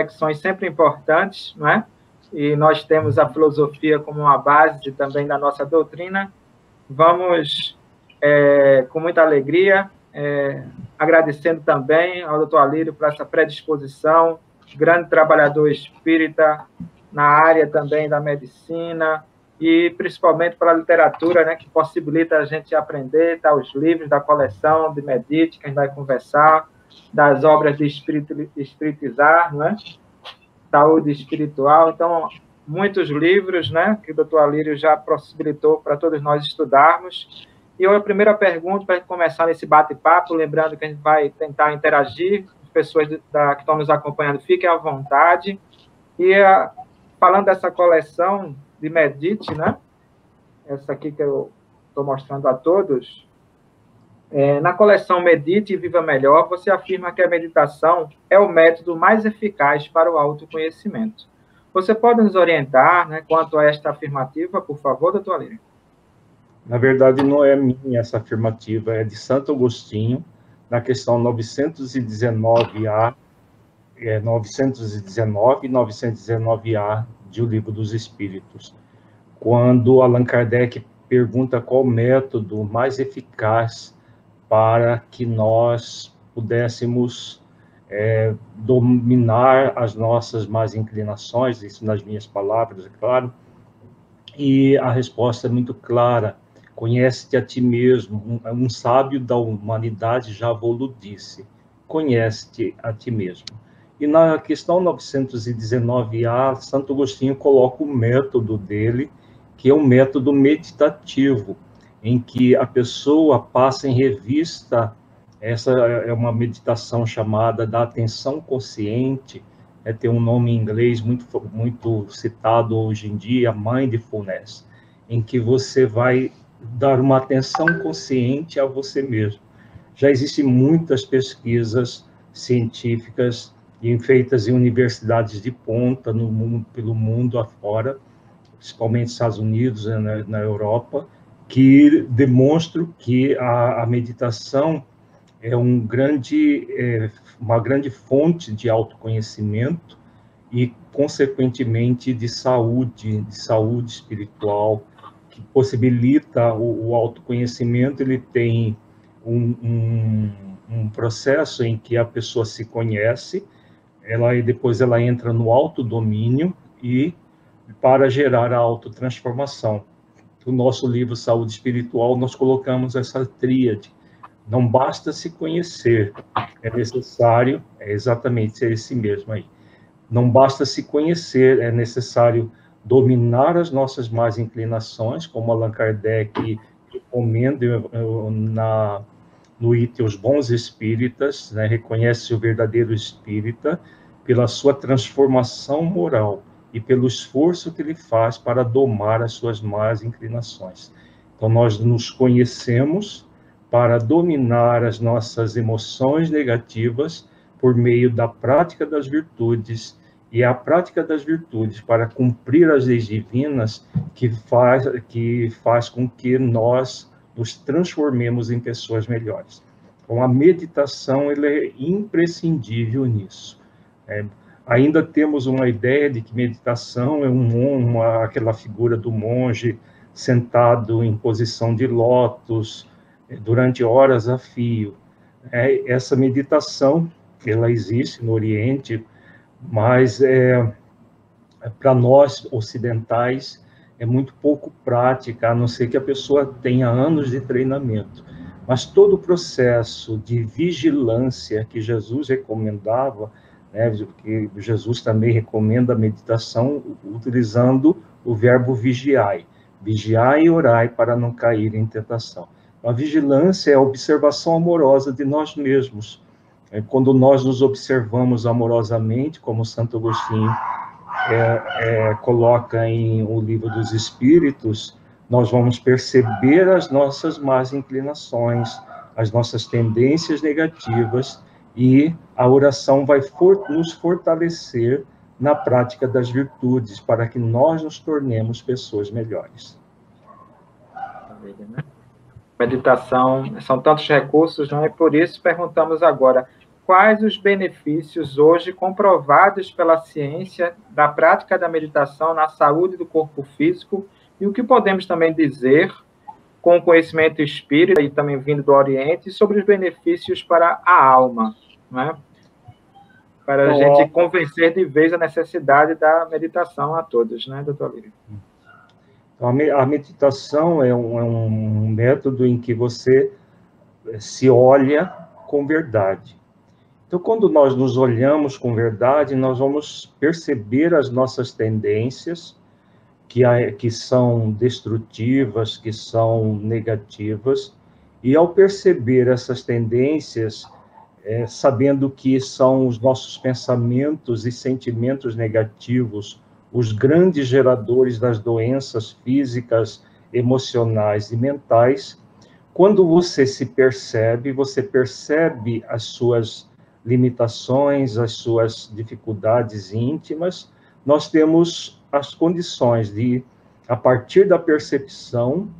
reflexões sempre importantes, não é? E nós temos a filosofia como uma base também da nossa doutrina. Vamos, com muita alegria, agradecendo também ao doutor Alírio por essa predisposição, grande trabalhador espírita na área também da medicina, e principalmente pela literatura, né, que possibilita a gente aprender, tá, os livros da coleção de Medite, que a gente vai conversar, das obras de espiritizar, não é? Saúde espiritual. Então, muitos livros, né, que o doutor Alírio já possibilitou para todos nós estudarmos. E a primeira pergunta, para começar nesse bate-papo, lembrando que a gente vai tentar interagir, as pessoas que estão nos acompanhando, fiquem à vontade. E falando dessa coleção de Medite, né, essa aqui que eu estou mostrando a todos, na coleção Medite e Viva Melhor, você afirma que a meditação é o método mais eficaz para o autoconhecimento. Você pode nos orientar, né, quanto a esta afirmativa, por favor, doutor Alírio? Na verdade, não é minha essa afirmativa, é de Santo Agostinho, na questão 919A, 919 e 919A de O Livro dos Espíritos, quando Allan Kardec pergunta qual o método mais eficaz para que nós pudéssemos dominar as nossas más inclinações, isso nas minhas palavras, é claro, e a resposta é muito clara: conhece-te a ti mesmo. Um sábio da humanidade já vos disse: conhece-te a ti mesmo. E na questão 919A, Santo Agostinho coloca o método dele, que é um método meditativo, em que a pessoa passa em revista. Essa é uma meditação chamada da atenção consciente, tem um nome em inglês muito citado hoje em dia, mindfulness, em que você vai dar uma atenção consciente a você mesmo. Já existem muitas pesquisas científicas feitas em universidades de ponta no mundo, pelo mundo afora, principalmente nos Estados Unidos e na Europa, que demonstram que a meditação é uma grande fonte de autoconhecimento e, consequentemente, de saúde espiritual, que possibilita o autoconhecimento. Ele tem um processo em que a pessoa se conhece, depois ela entra no autodomínio e para gerar a autotransformação. No nosso livro Saúde Espiritual, nós colocamos essa tríade. Não basta se conhecer, é necessário, exatamente esse mesmo aí. Não basta se conhecer, é necessário dominar as nossas más inclinações, como Allan Kardec recomenda no item Os Bons Espíritas, né? Reconhece o verdadeiro espírita pela sua transformação moral e pelo esforço que ele faz para domar as suas más inclinações. Então, nós nos conhecemos para dominar as nossas emoções negativas por meio da prática das virtudes, e a prática das virtudes para cumprir as leis divinas que faz com que nós nos transformemos em pessoas melhores. Então, a meditação ela é imprescindível nisso. Ainda temos uma ideia de que meditação é aquela figura do monge sentado em posição de lótus durante horas a fio. Essa meditação, ela existe no Oriente, mas para nós ocidentais é muito pouco prática, a não ser que a pessoa tenha anos de treinamento. Mas todo o processo de vigilância que Jesus recomendava, né, que Jesus também recomenda a meditação utilizando o verbo vigiai. Vigiai e orai para não cair em tentação. A vigilância é a observação amorosa de nós mesmos. Quando nós nos observamos amorosamente, como Santo Agostinho coloca em O Livro dos Espíritos, nós vamos perceber as nossas más inclinações, as nossas tendências negativas, e a oração vai nos fortalecer na prática das virtudes, para que nós nos tornemos pessoas melhores. Meditação, são tantos recursos, não é? Por isso perguntamos agora, quais os benefícios hoje comprovados pela ciência da prática da meditação na saúde do corpo físico e o que podemos também dizer com o conhecimento espírita e também vindo do Oriente sobre os benefícios para a alma, né? Para a gente convencer de vez a necessidade da meditação a todos, né, doutor Lírio? A meditação é um método em que você se olha com verdade. Então, quando nós nos olhamos com verdade, nós vamos perceber as nossas tendências, que são destrutivas, que são negativas, e ao perceber essas tendências, sabendo que são os nossos pensamentos e sentimentos negativos os grandes geradores das doenças físicas, emocionais e mentais, quando você se percebe, você percebe as suas limitações, as suas dificuldades íntimas, nós temos as condições de, a partir da percepção,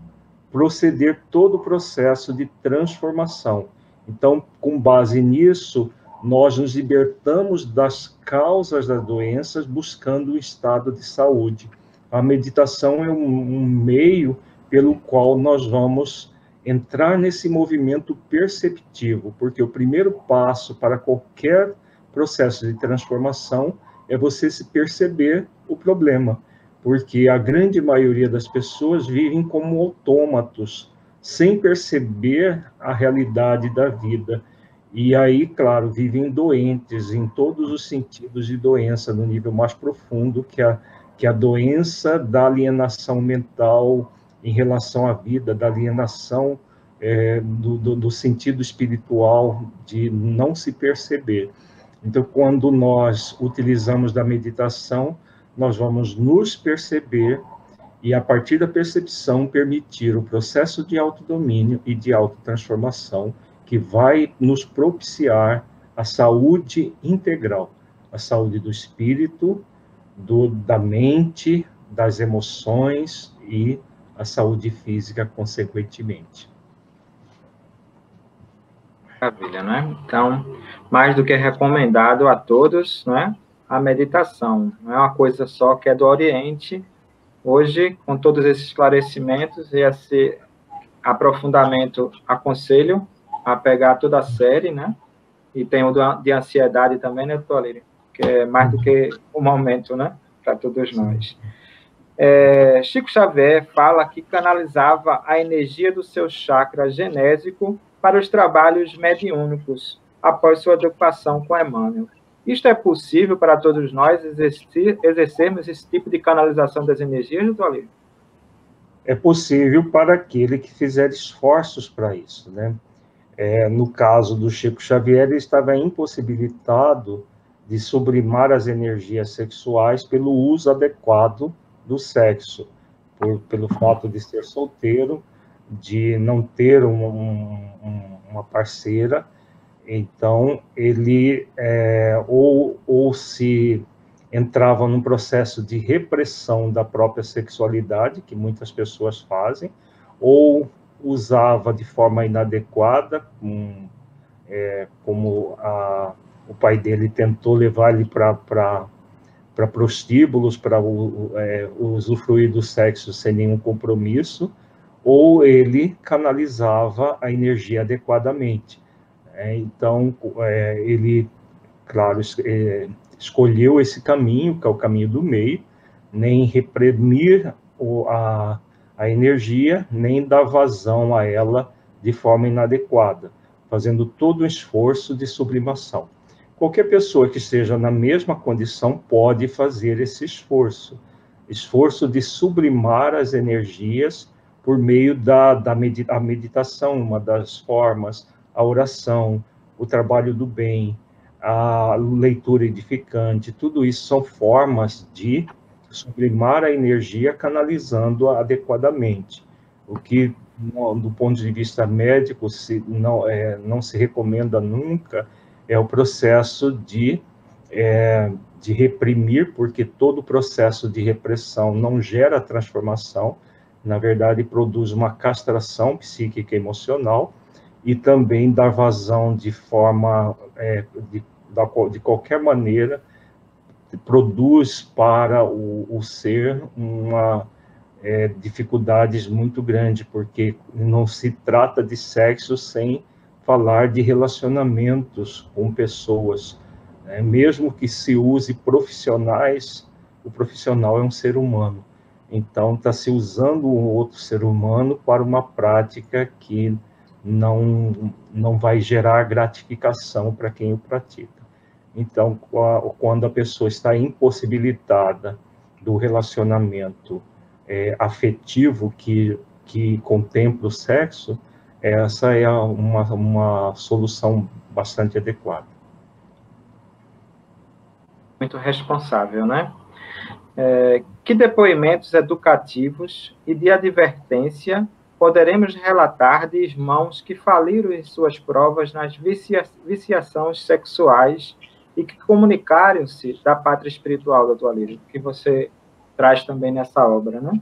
proceder todo o processo de transformação. Então, com base nisso, nós nos libertamos das causas das doenças, buscando o estado de saúde. A meditação é um meio pelo qual nós vamos entrar nesse movimento perceptivo, porque o primeiro passo para qualquer processo de transformação é você se perceber o problema, porque a grande maioria das pessoas vivem como autômatos, sem perceber a realidade da vida. E aí, claro, vivem doentes em todos os sentidos de doença, no nível mais profundo, que a doença da alienação mental em relação à vida, da alienação do sentido espiritual, de não se perceber. Então, quando nós utilizamos da meditação, nós vamos nos perceber e, a partir da percepção, permitir o processo de autodomínio e de autotransformação, que vai nos propiciar a saúde integral, a saúde do espírito, da mente, das emoções e a saúde física, consequentemente. Maravilha, né? Então, mais do que recomendado a todos, né? A meditação. Não é uma coisa só que é do Oriente. Hoje, com todos esses esclarecimentos e esse aprofundamento, aconselho a pegar toda a série, né? E tem o de ansiedade também, né, doutor Lírio? Que é mais do que o momento, né? Para todos nós. Chico Xavier fala que canalizava a energia do seu chakra genésico para os trabalhos mediúnicos, após sua ocupação com Emmanuel. Isto é possível para todos nós exercermos esse tipo de canalização das energias, doutor Lírio? É possível para aquele que fizer esforços para isso, né? No caso do Chico Xavier, ele estava impossibilitado de sublimar as energias sexuais pelo uso adequado do sexo, pelo fato de ser solteiro, de não ter uma parceira. Então, ele ou se entrava num processo de repressão da própria sexualidade, que muitas pessoas fazem, ou usava de forma inadequada, como o pai dele tentou levar ele para prostíbulos, para usufruir do sexo sem nenhum compromisso, ou ele canalizava a energia adequadamente. Então, ele, claro, escolheu esse caminho, que é o caminho do meio, nem reprimir a energia, nem dar vazão a ela de forma inadequada, fazendo todo o esforço de sublimação. Qualquer pessoa que esteja na mesma condição pode fazer esse esforço de sublimar as energias por meio da meditação, uma das formas, a oração, o trabalho do bem, a leitura edificante, tudo isso são formas de sublimar a energia canalizando-a adequadamente. O que, do ponto de vista médico, não se recomenda nunca é o processo de reprimir, porque todo processo de repressão não gera transformação, na verdade produz uma castração psíquica e emocional, e também dar vazão de forma, de qualquer maneira, produz para o ser uma dificuldades muito grandes, porque não se trata de sexo sem falar de relacionamentos com pessoas. Mesmo que se use profissionais, o profissional é um ser humano. Então, está se usando um outro ser humano para uma prática que não vai gerar gratificação para quem o pratica. Então, quando a pessoa está impossibilitada do relacionamento afetivo que contempla o sexo, essa é uma solução bastante adequada. Muito responsável, né? Que depoimentos educativos e de advertência poderemos relatar de irmãos que faliram em suas provas nas viciações sexuais e que comunicaram-se da pátria espiritual, doutor Alírio, que você traz também nessa obra, né?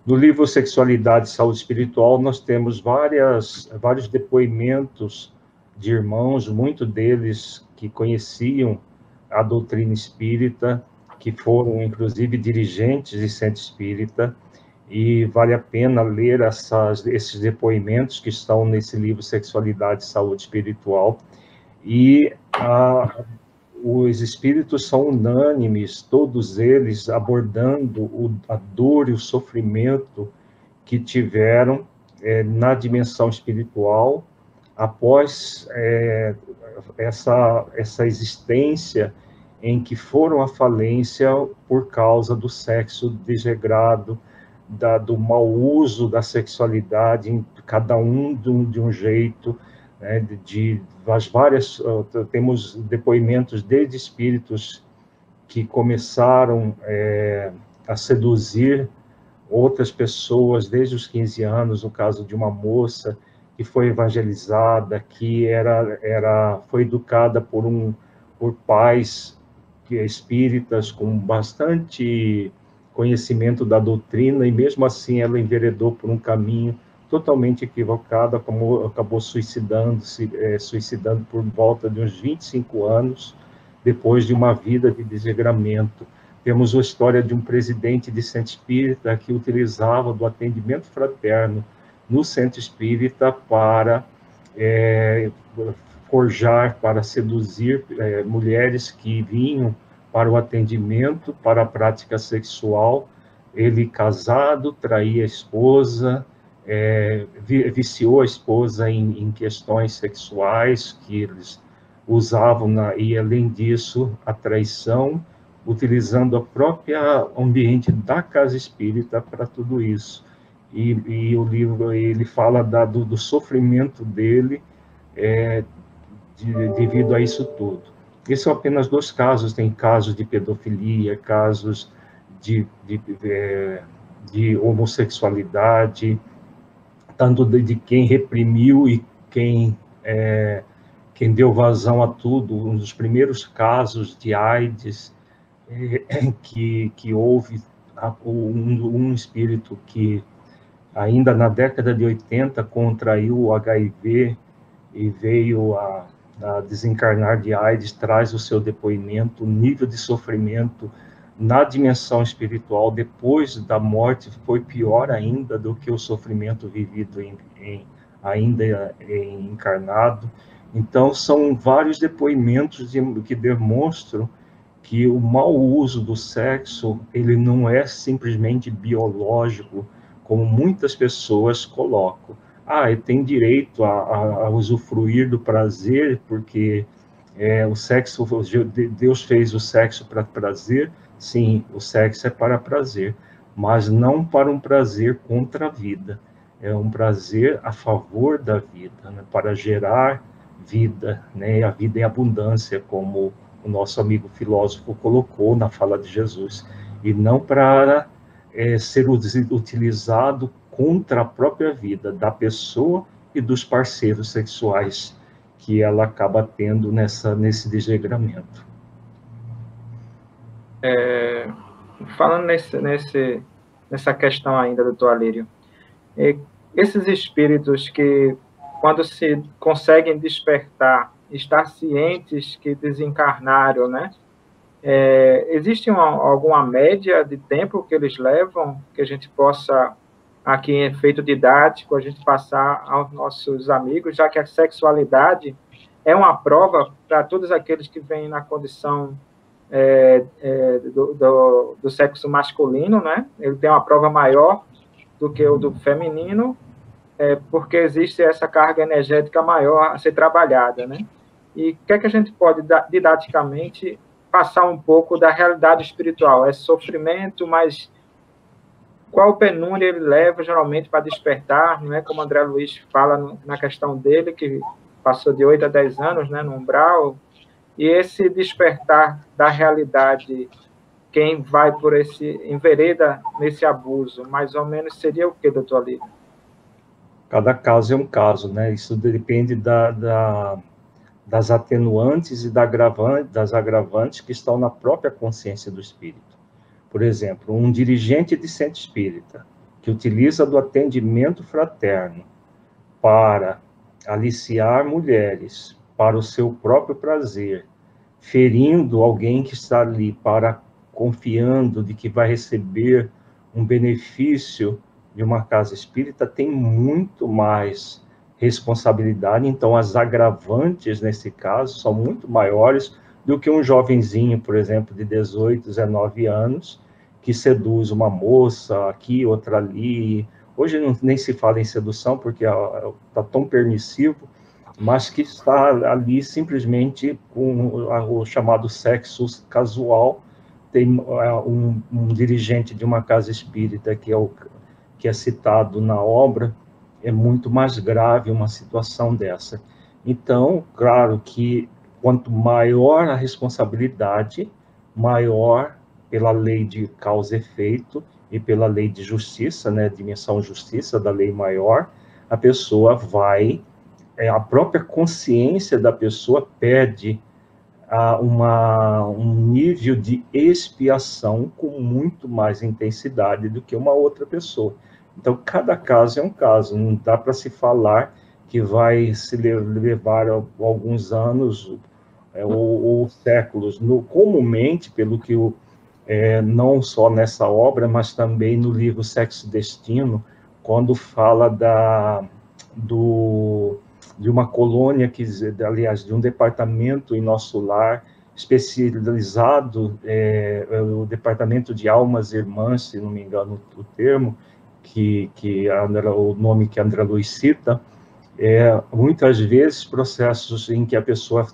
No livro Sexualidade e Saúde Espiritual, nós temos vários depoimentos de irmãos, muitos deles que conheciam a doutrina espírita, que foram, inclusive, dirigentes de centro espírita, e vale a pena ler esses depoimentos que estão nesse livro Sexualidade e Saúde Espiritual. E os espíritos são unânimes, todos eles abordando a dor e o sofrimento que tiveram na dimensão espiritual após essa existência em que foram à falência por causa do sexo desregrado, do mau uso da sexualidade, cada um de um jeito, né, temos depoimentos desde espíritos que começaram a seduzir outras pessoas desde os 15 anos, no caso de uma moça que foi evangelizada, que foi educada por pais espíritas com bastante conhecimento da doutrina, e mesmo assim ela enveredou por um caminho totalmente equivocado, acabou suicidando por volta de uns 25 anos, depois de uma vida de desregramento. Temos a história de um presidente de centro espírita que utilizava do atendimento fraterno no centro espírita para forjar, para seduzir mulheres que vinham para o atendimento, para a prática sexual. Ele, casado, traía a esposa, viciou a esposa em questões sexuais que eles usavam, e, além disso, a traição, utilizando a própria ambiente da casa espírita para tudo isso. E o livro ele fala do sofrimento dele devido a isso tudo. Esses são apenas 2 casos, tem casos de pedofilia, casos de homossexualidade, tanto de quem reprimiu e quem deu vazão a tudo. Um dos primeiros casos de AIDS que houve um espírito que, ainda na década de 80, contraiu o HIV e veio a desencarnar de AIDS, traz o seu depoimento. O nível de sofrimento na dimensão espiritual depois da morte foi pior ainda do que o sofrimento vivido ainda encarnado. Então, são vários depoimentos que demonstram que o mau uso do sexo, ele não é simplesmente biológico, como muitas pessoas colocam. Ele tem direito a usufruir do prazer, porque o sexo, Deus fez o sexo para prazer. Sim, o sexo é para prazer, mas não para um prazer contra a vida. É um prazer a favor da vida, né, para gerar vida, né, a vida em abundância, como o nosso amigo filósofo colocou na fala de Jesus, e não para ser utilizado contra a própria vida da pessoa e dos parceiros sexuais que ela acaba tendo nesse desregramento. Falando nessa questão ainda, doutor Alírio, esses espíritos que quando se conseguem despertar, estar cientes que desencarnaram, né? Existe alguma média de tempo que eles levam, que a gente possa, aqui em efeito didático, a gente passar aos nossos amigos, já que a sexualidade é uma prova para todos aqueles que vêm na condição do sexo masculino, né? Ele tem uma prova maior do que o do feminino, porque existe essa carga energética maior a ser trabalhada, né? E o que é que a gente pode, didaticamente, passar um pouco da realidade espiritual? É sofrimento, mas qual penúria ele leva, geralmente, para despertar, não é? Como André Luiz fala na questão dele, que passou de 8 a 10 anos, né, no umbral, e esse despertar da realidade, quem vai por envereda nesse abuso, mais ou menos seria o que, doutor Lírio? Cada caso é um caso, né? Isso depende das atenuantes e das agravantes que estão na própria consciência do espírito. Por exemplo, um dirigente de centro espírita que utiliza do atendimento fraterno para aliciar mulheres para o seu próprio prazer, ferindo alguém que está ali confiando de que vai receber um benefício de uma casa espírita, tem muito mais responsabilidade. Então, as agravantes, nesse caso, são muito maiores do que um jovenzinho, por exemplo, de 18, 19 anos, que seduz uma moça aqui, outra ali. Hoje nem se fala em sedução, porque está tão permissivo, mas que está ali simplesmente com o chamado sexo casual. Tem um dirigente de uma casa espírita que é citado na obra, é muito mais grave uma situação dessa. Então, claro que quanto maior a responsabilidade, maior, pela lei de causa e efeito e pela lei de justiça, né, dimensão justiça da lei maior, a pessoa vai, a própria consciência da pessoa pede um nível de expiação com muito mais intensidade do que uma outra pessoa. Então, cada caso é um caso, não dá para se falar que vai se levar alguns anos ou séculos. Comumente, pelo que não só nessa obra, mas também no livro Sexo e Destino, quando fala de uma colônia, aliás, de um departamento em nosso lar, especializado, o Departamento de Almas Irmãs, se não me engano o termo, o nome que André Luiz cita, muitas vezes processos em que a pessoa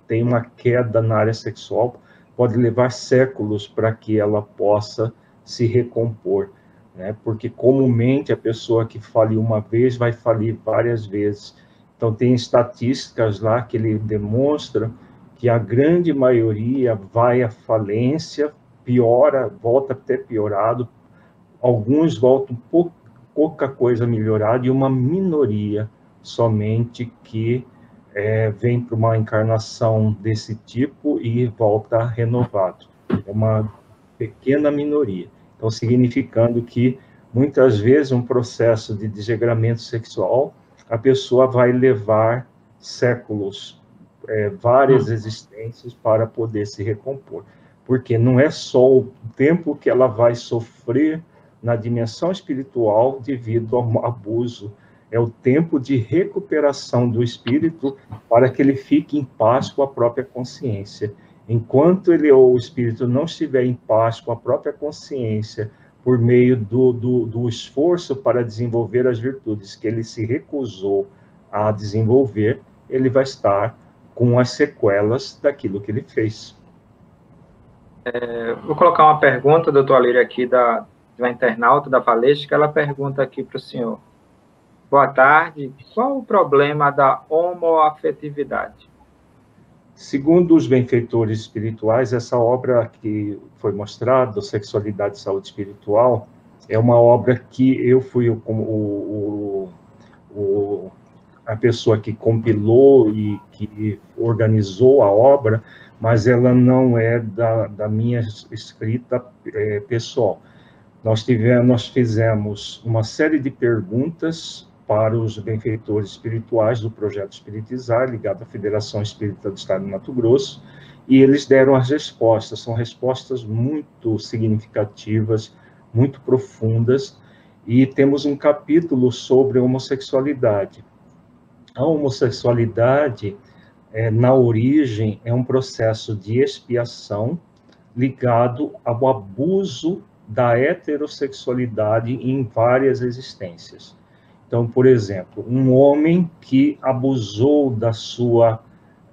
tem uma queda na área sexual pode levar séculos para que ela possa se recompor, né? Porque comumente a pessoa que faliu uma vez vai falir várias vezes. Então tem estatísticas lá que ele demonstra que a grande maioria vai à falência, piora, volta até piorado, alguns voltam pouca coisa melhorada e uma minoria somente que vem para uma encarnação desse tipo e volta renovado. É uma pequena minoria. Então, significando que, muitas vezes, um processo de desregramento sexual, a pessoa vai levar séculos, várias existências para poder se recompor. Porque não é só o tempo que ela vai sofrer na dimensão espiritual devido ao abuso, é o tempo de recuperação do espírito para que ele fique em paz com a própria consciência. Enquanto o espírito não estiver em paz com a própria consciência, por meio do esforço para desenvolver as virtudes que ele se recusou a desenvolver, ele vai estar com as sequelas daquilo que ele fez. Vou colocar uma pergunta, doutor Alírio, aqui da internauta da Valesca. Ela pergunta aqui para o senhor: boa tarde, qual o problema da homoafetividade? Segundo os benfeitores espirituais, essa obra que foi mostrada, Sexualidade e Saúde Espiritual, é uma obra que eu fui a pessoa que compilou e que organizou a obra, mas ela não é da minha escrita pessoal. Nós fizemos uma série de perguntas para os benfeitores espirituais do Projeto Espiritizar, ligado à Federação Espírita do Estado de Mato Grosso, e eles deram as respostas. São respostas muito significativas, muito profundas, e temos um capítulo sobre homossexualidade. A homossexualidade, na origem, é um processo de expiação ligado ao abuso da heterossexualidade em várias existências. Então, por exemplo, um homem que abusou da sua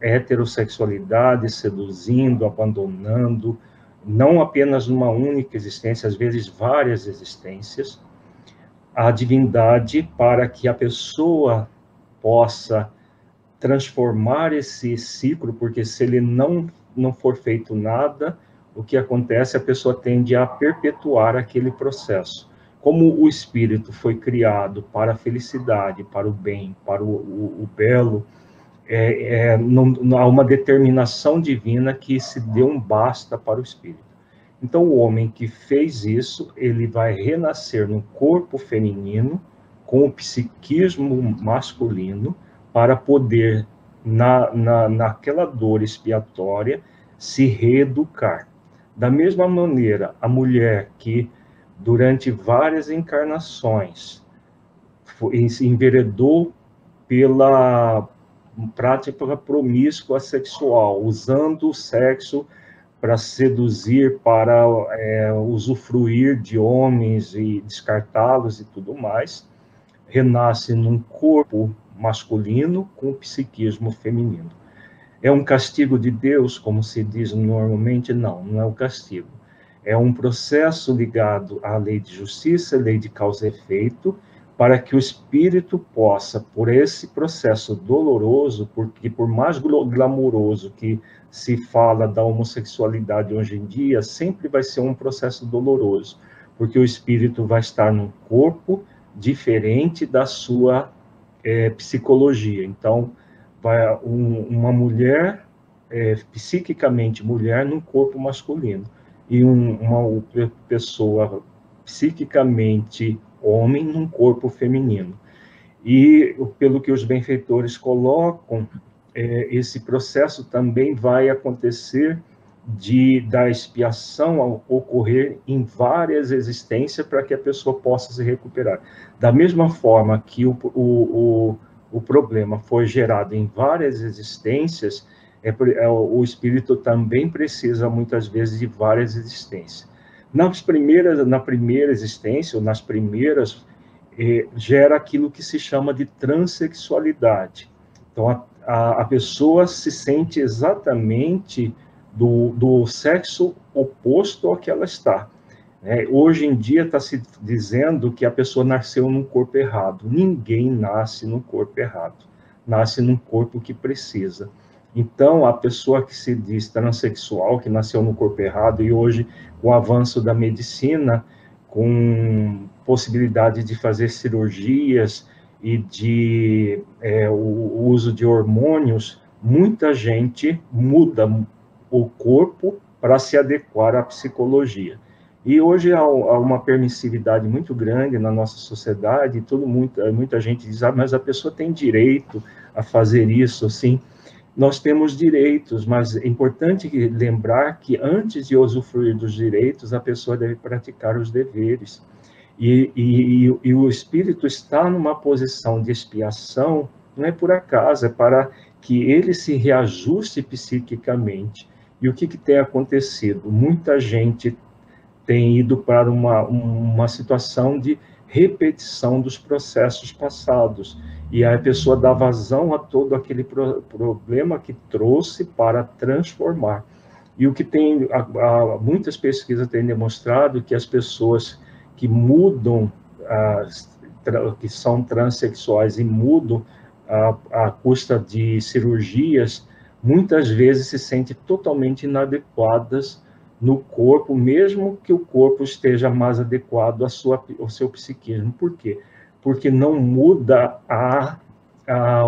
heterossexualidade, seduzindo, abandonando, não apenas numa única existência, às vezes várias existências, a divindade, para que a pessoa possa transformar esse ciclo, porque se ele não for feito nada, o que acontece, a pessoa tende a perpetuar aquele processo. Como o espírito foi criado para a felicidade, para o bem, para o belo, não há uma determinação divina que se deu um basta para o espírito. Então, o homem que fez isso, ele vai renascer no corpo feminino, com o psiquismo masculino, para poder, naquela dor expiatória, se reeducar. Da mesma maneira, a mulher que, durante várias encarnações, se enveredou pela prática promíscua sexual, usando o sexo para seduzir, para usufruir de homens e descartá-los e tudo mais, renasce num corpo masculino com psiquismo feminino. É um castigo de Deus, como se diz normalmente? Não, não é um castigo. É um processo ligado à lei de justiça, lei de causa e efeito, para que o espírito possa, por esse processo doloroso, porque por mais glamouroso que se fala da homossexualidade hoje em dia, sempre vai ser um processo doloroso, porque o espírito vai estar num corpo diferente da sua psicologia. Então, vai uma mulher, psiquicamente mulher, num corpo masculino, e uma pessoa psiquicamente homem num corpo feminino. E, pelo que os benfeitores colocam, esse processo também vai acontecer da expiação ocorrer em várias existências para que a pessoa possa se recuperar. Da mesma forma que o problema foi gerado em várias existências, o espírito também precisa, muitas vezes, de várias existências. Na primeira existência, ou nas primeiras, gera aquilo que se chama de transexualidade. Então, a pessoa se sente exatamente do sexo oposto ao que ela está. Hoje em dia está se dizendo que a pessoa nasceu num corpo errado. Ninguém nasce num corpo errado. Nasce num corpo que precisa. Então, a pessoa que se diz transexual, que nasceu no corpo errado, e hoje, com o avanço da medicina, com possibilidade de fazer cirurgias e o uso de hormônios, muita gente muda o corpo para se adequar à psicologia. E hoje há uma permissividade muito grande na nossa sociedade, muita gente diz, mas a pessoa tem direito a fazer isso, sim. Nós temos direitos, mas é importante lembrar que antes de usufruir dos direitos, a pessoa deve praticar os deveres. E o espírito está numa posição de expiação, não é por acaso, é para que ele se reajuste psiquicamente. E o que tem acontecido? Muita gente tem ido para uma situação de repetição dos processos passados. E a pessoa dá vazão a todo aquele problema que trouxe para transformar. E o que muitas pesquisas têm demonstrado que as pessoas que mudam, que são transexuais e mudam à custa de cirurgias, muitas vezes se sentem totalmente inadequadas no corpo, mesmo que o corpo esteja mais adequado ao seu psiquismo. Por quê? Porque não muda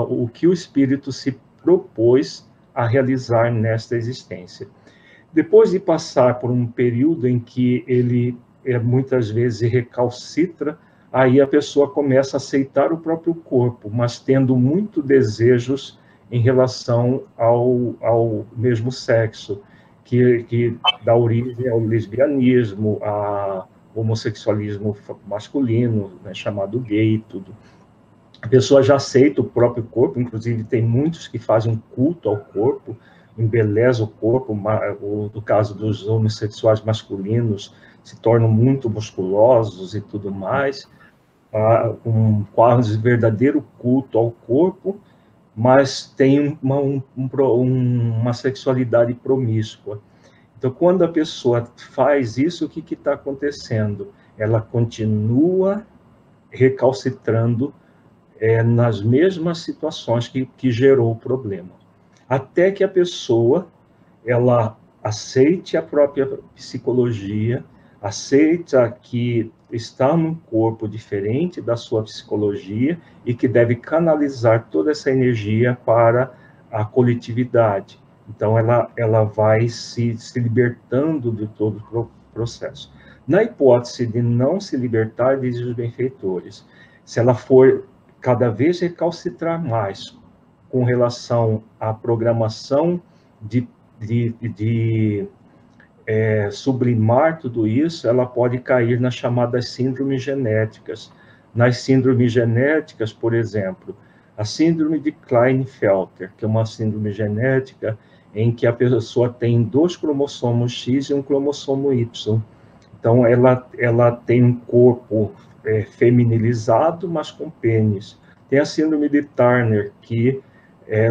o que o espírito se propôs a realizar nesta existência. Depois de passar por um período em que ele muitas vezes recalcitra aí a pessoa começa a aceitar o próprio corpo, mas tendo muito desejos em relação ao mesmo sexo, que dá origem ao lesbianismo, ao homossexualismo masculino, né, chamado gay e tudo. A pessoa já aceita o próprio corpo, inclusive tem muitos que fazem um culto ao corpo, embeleza o corpo, no caso dos homossexuais masculinos, se tornam muito musculosos e tudo mais, um quase verdadeiro culto ao corpo, mas tem uma sexualidade promíscua. Então, quando a pessoa faz isso, o que está acontecendo? Ela continua recalcitrando nas mesmas situações que gerou o problema, até que a pessoa ela aceite a própria psicologia, aceita que está num corpo diferente da sua psicologia e que deve canalizar toda essa energia para a coletividade. Então, ela vai se libertando de todo o processo. Na hipótese de não se libertar, dizem os benfeitores, se ela for cada vez recalcitrar mais com relação à programação de sublimar tudo isso, ela pode cair nas chamadas síndromes genéticas. Nas síndromes genéticas, por exemplo, a síndrome de Klinefelter, que é uma síndrome genética em que a pessoa tem 2 cromossomos X e um cromossomo Y. Então, ela tem um corpo feminilizado, mas com pênis. Tem a síndrome de Turner, que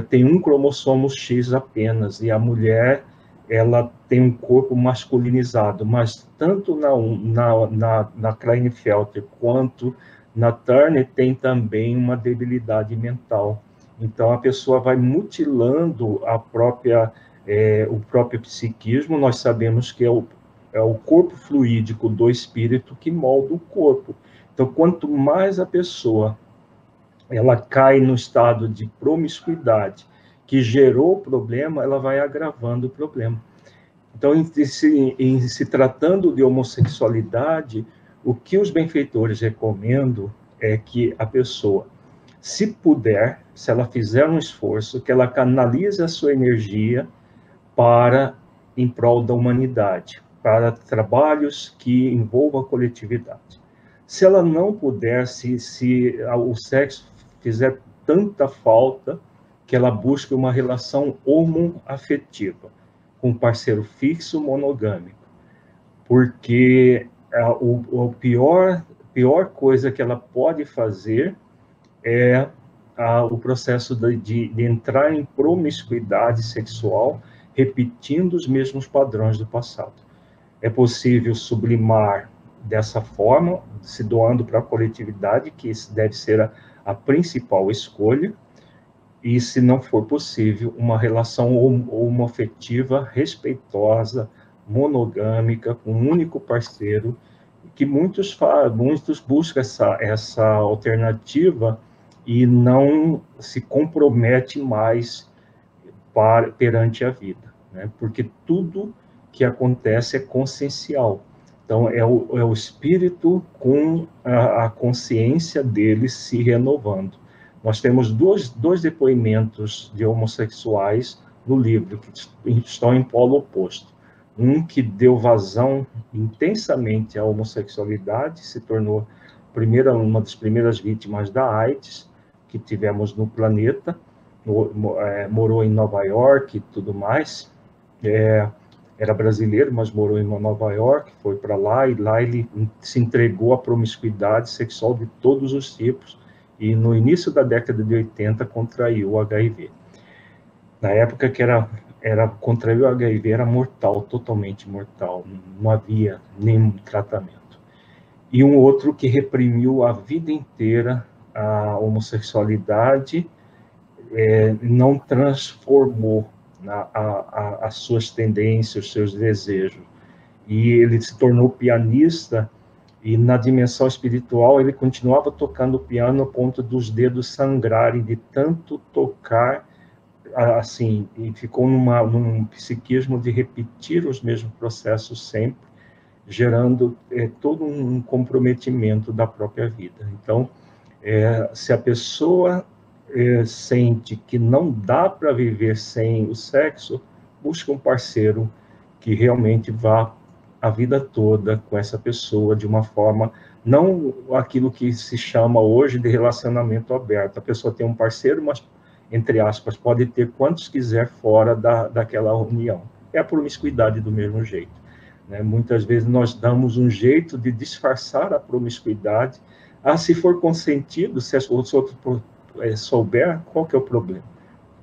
tem um cromossomo X apenas, e a mulher ela tem um corpo masculinizado, mas tanto na Klinefelter quanto na Turner tem também uma debilidade mental. Então, a pessoa vai mutilando o próprio psiquismo. Nós sabemos que é o corpo fluídico do espírito que molda o corpo. Então, quanto mais a pessoa ela cai no estado de promiscuidade que gerou o problema, ela vai agravando o problema. Então, em se tratando de homossexualidade, o que os benfeitores recomendam é que a pessoa, se puder, se ela fizer um esforço, que ela canalize a sua energia em prol da humanidade, para trabalhos que envolvam a coletividade. Se ela não puder, se o sexo fizer tanta falta, que ela busque uma relação homoafetiva, com um parceiro fixo monogâmico, porque a pior coisa que ela pode fazer é o processo de entrar em promiscuidade sexual, repetindo os mesmos padrões do passado. É possível sublimar dessa forma, se doando para a coletividade, que deve ser a principal escolha, e, se não for possível, uma relação homoafetiva, respeitosa, monogâmica, com um único parceiro, que muitos buscam essa alternativa e não se compromete mais perante a vida, né? Porque tudo que acontece é consciencial. Então, é o espírito com a consciência dele se renovando. Nós temos dois depoimentos de homossexuais no livro, que estão em polo oposto. Um que deu vazão intensamente à homossexualidade, se tornou uma das primeiras vítimas da AIDS que tivemos no planeta, morou em Nova York e tudo mais, era brasileiro, mas morou em Nova York, foi para lá, e lá ele se entregou à promiscuidade sexual de todos os tipos, e no início da década de 80 contraiu o HIV. Na época que contraiu o HIV, era mortal, totalmente mortal, não havia nenhum tratamento. E um outro que reprimiu a vida inteira a homossexualidade, não transformou as suas tendências, os seus desejos. E ele se tornou pianista, e na dimensão espiritual ele continuava tocando piano a ponto dos dedos sangrarem de tanto tocar, assim, e ficou num psiquismo de repetir os mesmos processos sempre, gerando todo um comprometimento da própria vida. Então, se a pessoa sente que não dá para viver sem o sexo, busca um parceiro que realmente vá a vida toda com essa pessoa de uma forma, não aquilo que se chama hoje de relacionamento aberto. A pessoa tem um parceiro, mas, entre aspas, pode ter quantos quiser fora daquela união. É a promiscuidade do mesmo jeito, né? Muitas vezes nós damos um jeito de disfarçar a promiscuidade. Se for consentido, se as outras souber, qual que é o problema?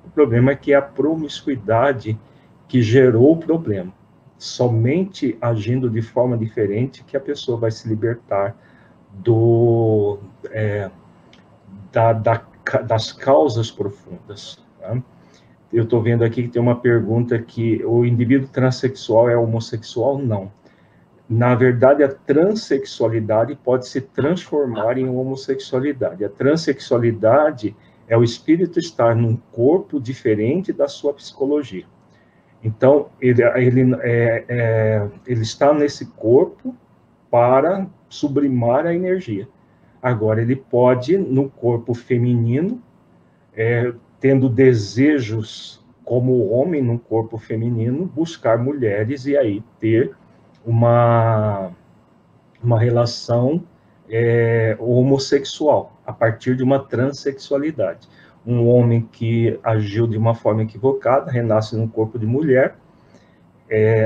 O problema é que é a promiscuidade que gerou o problema. Somente agindo de forma diferente que a pessoa vai se libertar das causas profundas. Tá? Eu estou vendo aqui que tem uma pergunta que o indivíduo transexual é homossexual? Não. Na verdade, a transexualidade pode se transformar em homossexualidade. A transexualidade é o espírito estar num corpo diferente da sua psicologia. Então, ele está nesse corpo para sublimar a energia. Agora, ele pode, no corpo feminino, tendo desejos como homem no corpo feminino, buscar mulheres e aí ter uma relação homossexual, a partir de uma transexualidade. Um homem que agiu de uma forma equivocada, renasce num corpo de mulher,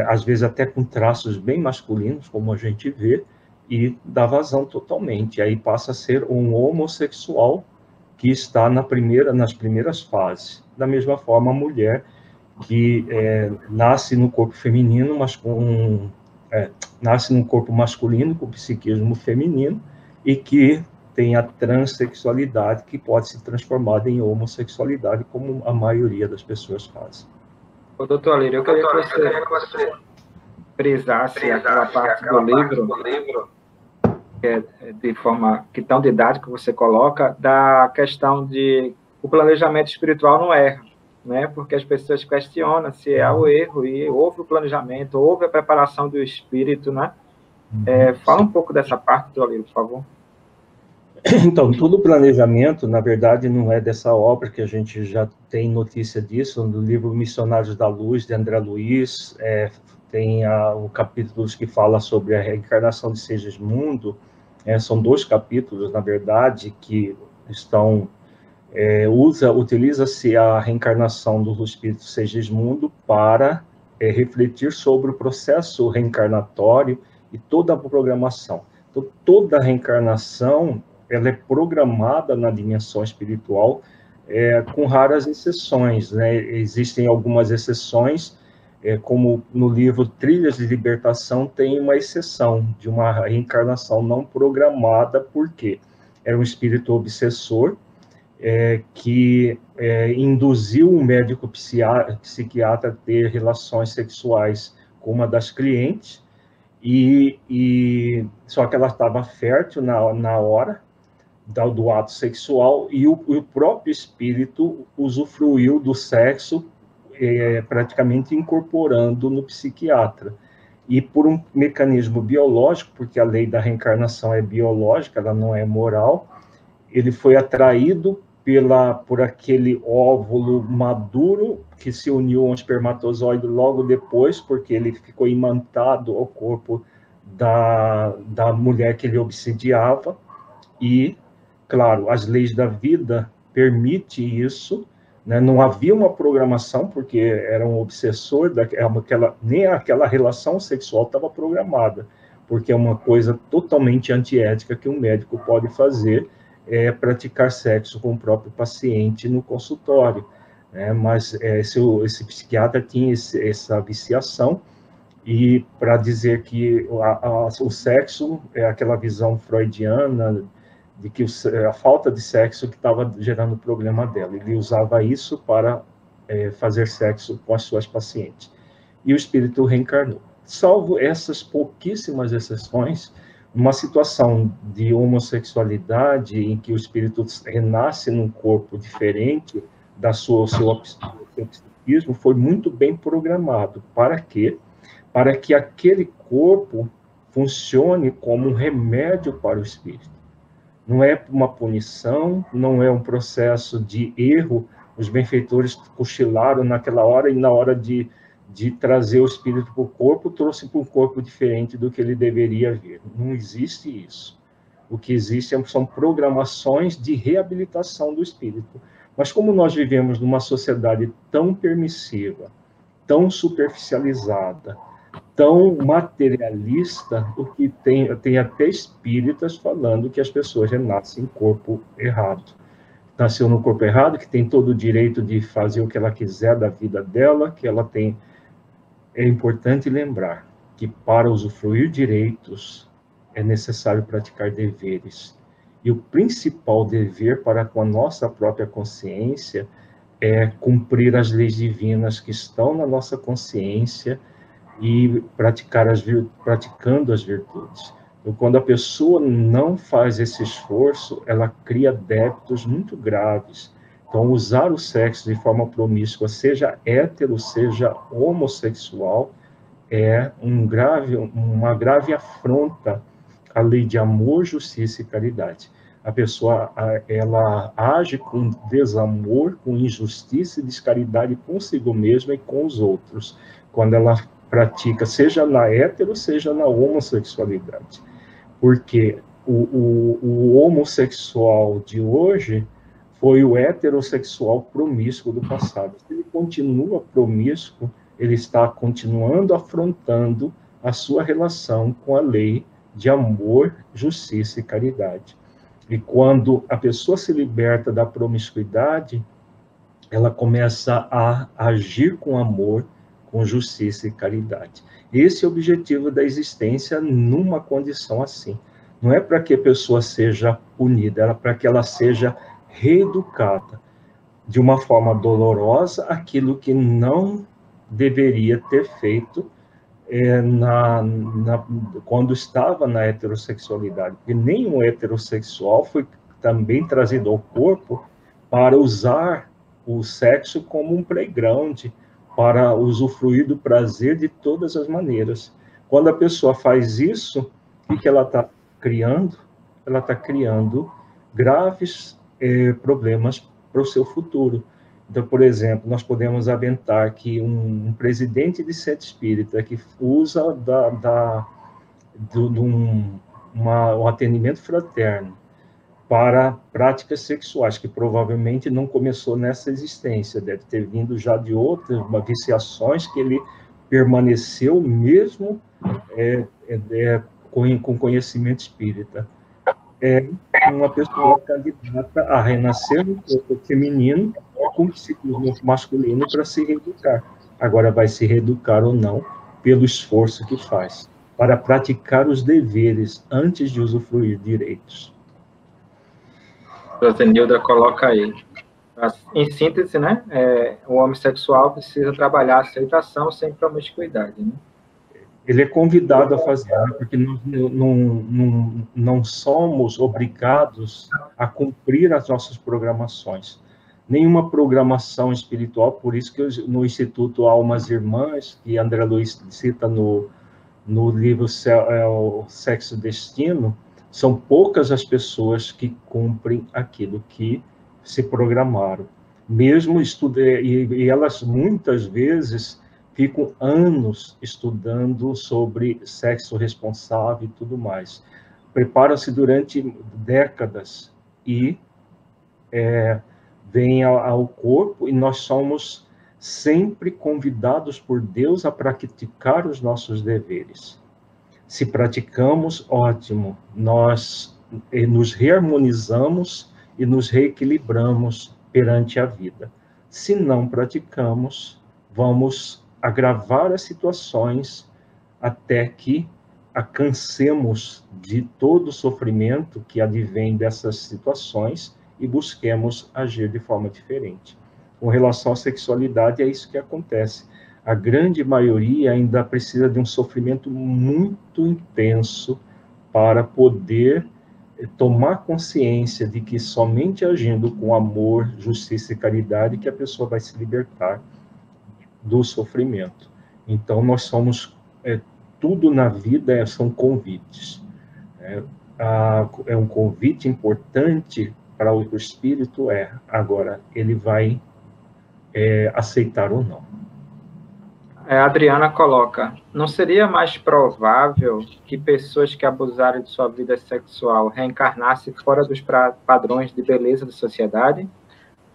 às vezes até com traços bem masculinos, como a gente vê, e dá vazão totalmente. Aí passa a ser um homossexual que está nas primeiras fases. Da mesma forma, a mulher que nasce no corpo feminino, mas nasce num corpo masculino, com psiquismo feminino, e que tem a transexualidade, que pode se transformar em homossexualidade, como a maioria das pessoas fazem. Ô, doutor Alírio, eu queria que você frisasse aquela parte do livro, de forma que tão didática você coloca, da questão de o planejamento espiritual não erra, né? Porque as pessoas questionam se é o erro, e houve o planejamento, houve a preparação do espírito, né? Fala um pouco dessa parte, doutor Alírio, por favor. Então, todo o planejamento, na verdade, não é dessa obra, que a gente já tem notícia disso, no livro Missionários da Luz, de André Luiz, tem o capítulo que fala sobre a reencarnação de Segismundo, são 2 capítulos, na verdade, que estão... utiliza-se a reencarnação do espírito Segismundo para refletir sobre o processo reencarnatório e toda a programação. Então, toda a reencarnação ela é programada na dimensão espiritual, com raras exceções, né? Existem algumas exceções, como no livro Trilhas de Libertação tem uma exceção de uma reencarnação não programada, porque era um espírito obsessor, que induziu um médico psiquiatra a ter relações sexuais com uma das clientes, só que ela estava fértil na hora do ato sexual, e o próprio espírito usufruiu do sexo, praticamente incorporando no psiquiatra. E por um mecanismo biológico, porque a lei da reencarnação é biológica, ela não é moral, ele foi atraído por aquele óvulo maduro que se uniu a um espermatozoide logo depois, porque ele ficou imantado ao corpo da mulher que ele obsidiava, e, claro, as leis da vida permitem isso, né? Não havia uma programação, porque era um obsessor, nem aquela relação sexual estava programada, porque é uma coisa totalmente antiética que um médico pode fazer, praticar sexo com o próprio paciente no consultório, né? Mas esse psiquiatra tinha essa viciação, e para dizer que o sexo é aquela visão freudiana de que a falta de sexo que estava gerando o problema dela. Ele usava isso para fazer sexo com as suas pacientes. E o espírito reencarnou. Salvo essas pouquíssimas exceções, uma situação de homossexualidade em que o espírito renasce num corpo diferente da seu psiquismo, foi muito bem programado. Para quê? Para que aquele corpo funcione como um remédio para o espírito. Não é uma punição, não é um processo de erro. Os benfeitores cochilaram naquela hora e na hora de trazer o espírito para o corpo, trouxe para um corpo diferente do que ele deveria vir. Não existe isso. O que existe são programações de reabilitação do espírito. Mas como nós vivemos numa sociedade tão permissiva, tão superficializada, tão materialista, o que tem até espíritas falando que as pessoas renascem em corpo errado. Nasceu no corpo errado, que tem todo o direito de fazer o que ela quiser da vida dela, que ela tem... É importante lembrar que para usufruir direitos é necessário praticar deveres. E o principal dever para com a nossa própria consciência é cumprir as leis divinas que estão na nossa consciência e praticando as virtudes. Então, quando a pessoa não faz esse esforço, ela cria débitos muito graves. Então, usar o sexo de forma promíscua, seja hétero, seja homossexual, é uma grave afronta à lei de amor, justiça e caridade. A pessoa, ela age com desamor, com injustiça e descaridade consigo mesma e com os outros, quando ela pratica, seja na hétero, seja na homossexualidade. Porque o homossexual de hoje foi o heterossexual promíscuo do passado. Se ele continua promíscuo, ele está continuando afrontando a sua relação com a lei de amor, justiça e caridade. E quando a pessoa se liberta da promiscuidade, ela começa a agir com amor, com justiça e caridade. Esse é o objetivo da existência numa condição assim. Não é para que a pessoa seja punida, é para que ela seja reeducada de uma forma dolorosa aquilo que não deveria ter feito quando estava na heterossexualidade. Porque nenhum heterossexual foi também trazido ao corpo para usar o sexo como um playground, para usufruir do prazer de todas as maneiras. Quando a pessoa faz isso, o que ela está criando? Ela está criando graves problemas para o seu futuro. Então, por exemplo, nós podemos aventar que um presidente de centro espírita que usa um atendimento fraterno para práticas sexuais, que provavelmente não começou nessa existência, deve ter vindo já de outras viciações que ele permaneceu mesmo com conhecimento espírita. É uma pessoa candidata a renascer no corpo feminino com psiquismo masculino para se reeducar. Agora, vai se reeducar ou não pelo esforço que faz, para praticar os deveres antes de usufruir direitos. A Zenilda coloca aí. Em síntese, né, o homossexual precisa trabalhar a aceitação sem promiscuidade, né? Ele é convidado a fazer, né, porque nós não somos obrigados a cumprir as nossas programações. Nenhuma programação espiritual, por isso que no Instituto Almas Irmãs, que André Luiz cita no livro O Sexo e Destino, são poucas as pessoas que cumprem aquilo que se programaram. Mesmo e elas muitas vezes ficam anos estudando sobre sexo responsável e tudo mais. Preparam-se durante décadas e vêm ao corpo, e nós somos sempre convidados por Deus a praticar os nossos deveres. Se praticamos, ótimo, nós nos reharmonizamos e nos reequilibramos perante a vida. Se não praticamos, vamos agravar as situações até que cansemos de todo o sofrimento que advém dessas situações e busquemos agir de forma diferente. Com relação à sexualidade, é isso que acontece. A grande maioria ainda precisa de um sofrimento muito intenso para poder tomar consciência de que somente agindo com amor, justiça e caridade que a pessoa vai se libertar do sofrimento. Então, nós somos tudo na vida são convites. É um convite importante para o espírito, agora ele vai aceitar ou não. A Adriana coloca, não seria mais provável que pessoas que abusarem de sua vida sexual reencarnassem fora dos padrões de beleza da sociedade?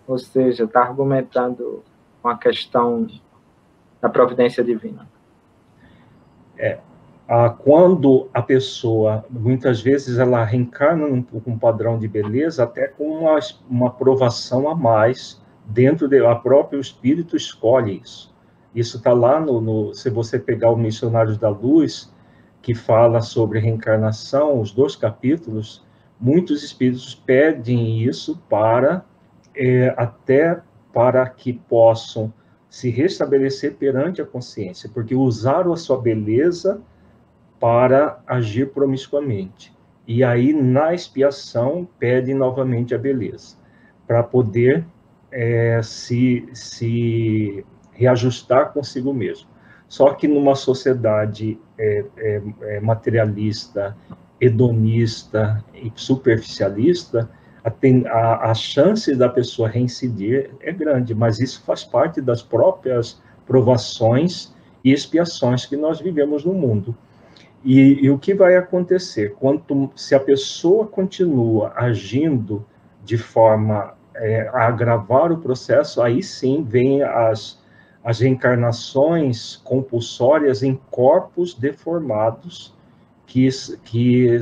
Ou seja, está argumentando uma questão da providência divina. Quando a pessoa, muitas vezes, ela reencarna com um padrão de beleza, até com uma aprovação a mais, dentro do próprio espírito escolhe isso. Isso está lá, se você pegar o Missionários da Luz, que fala sobre reencarnação, os 2 capítulos, muitos espíritos pedem isso até para que possam se restabelecer perante a consciência, porque usaram a sua beleza para agir promiscuamente. E aí, na expiação, pedem novamente a beleza, para poder se reajustar consigo mesmo. Só que numa sociedade materialista, hedonista e superficialista, a chance da pessoa reincidir é grande, mas isso faz parte das próprias provações e expiações que nós vivemos no mundo. E o que vai acontecer? Se a pessoa continua agindo de forma a agravar o processo, aí sim vem as reencarnações compulsórias em corpos deformados, que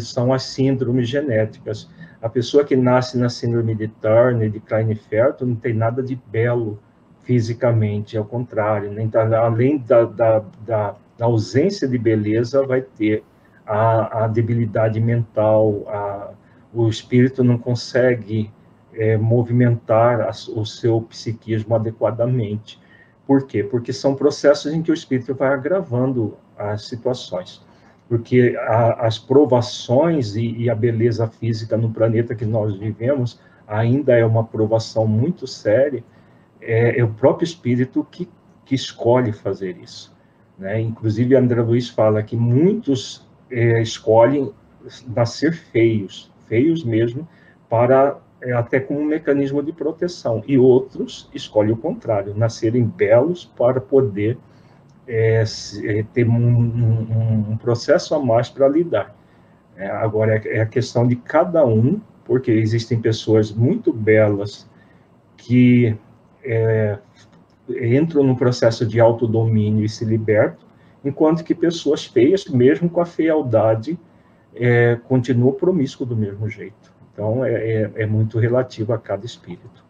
são as síndromes genéticas. A pessoa que nasce na síndrome de Turner, de Klinefelter, não tem nada de belo fisicamente, ao contrário, além da ausência de beleza, vai ter a debilidade mental, o espírito não consegue movimentar o seu psiquismo adequadamente. Por quê? Porque são processos em que o espírito vai agravando as situações. Porque as provações e a beleza física no planeta que nós vivemos ainda é uma provação muito séria, é o próprio espírito que escolhe fazer isso. Né? Inclusive, André Luiz fala que muitos escolhem nascer feios mesmo, até como um mecanismo de proteção, e outros escolhem o contrário, nascerem belos para poder ter um processo a mais para lidar. Agora, é a questão de cada um, porque existem pessoas muito belas que entram no processo de autodomínio e se libertam, enquanto que pessoas feias, mesmo com a fealdade, continuam promíscuas do mesmo jeito. Então, é muito relativo a cada espírito.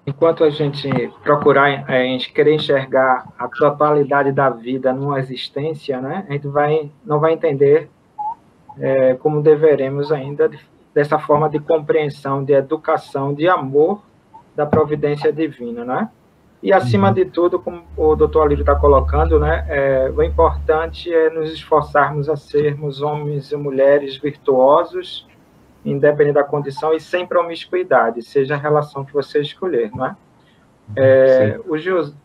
Enquanto a gente procurar, a gente querer enxergar a totalidade da vida numa existência, né, a gente não vai entender como deveremos ainda, dessa forma de compreensão, de educação, de amor da providência divina, né? E, acima de tudo, como o doutor Alírio está colocando, né, o importante é nos esforçarmos a sermos homens e mulheres virtuosos, independente da condição, e sem promiscuidade, seja a relação que você escolher, não é? O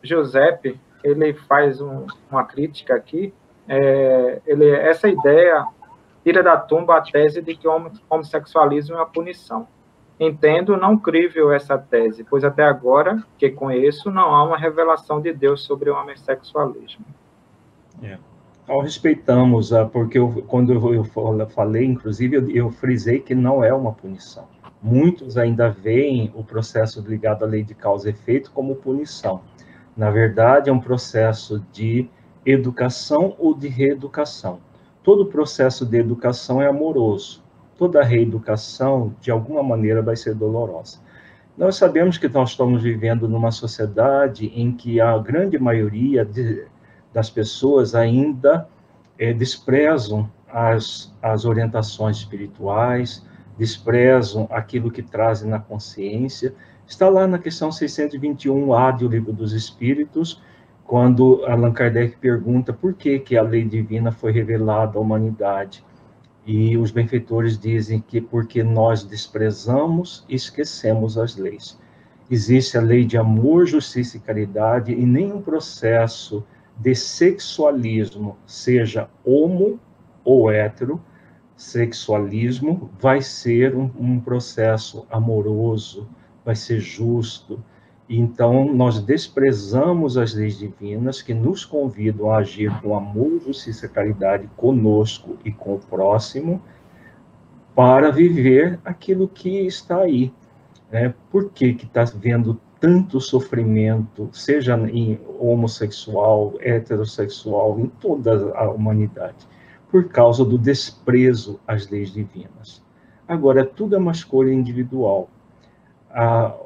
Giuseppe, ele faz uma crítica aqui, essa ideia tira da tumba a tese de que o homossexualismo é uma punição. Entendo não crível essa tese, pois até agora, que conheço, não há uma revelação de Deus sobre o homossexualismo. Nós respeitamos, porque quando eu falei, inclusive, eu frisei que não é uma punição. Muitos ainda veem o processo ligado à lei de causa e efeito como punição. Na verdade, é um processo de educação ou de reeducação. Todo processo de educação é amoroso. Toda reeducação, de alguma maneira, vai ser dolorosa. Nós sabemos que nós estamos vivendo numa sociedade em que a grande maioria das pessoas ainda desprezam as orientações espirituais, desprezam aquilo que trazem na consciência. Está lá na questão 621A do Livro dos Espíritos, quando Allan Kardec pergunta por que a lei divina foi revelada à humanidade. E os benfeitores dizem que porque nós desprezamos e esquecemos as leis. Existe a lei de amor, justiça e caridade, e nenhum processo de sexualismo, seja homo ou hétero, sexualismo vai ser um processo amoroso, vai ser justo. Então, nós desprezamos as leis divinas que nos convidam a agir com amor, justiça e caridade conosco e com o próximo, para viver aquilo que está aí. Por que está havendo tanto sofrimento, seja em homossexual, heterossexual, em toda a humanidade? Por causa do desprezo às leis divinas. Agora, tudo é uma escolha individual.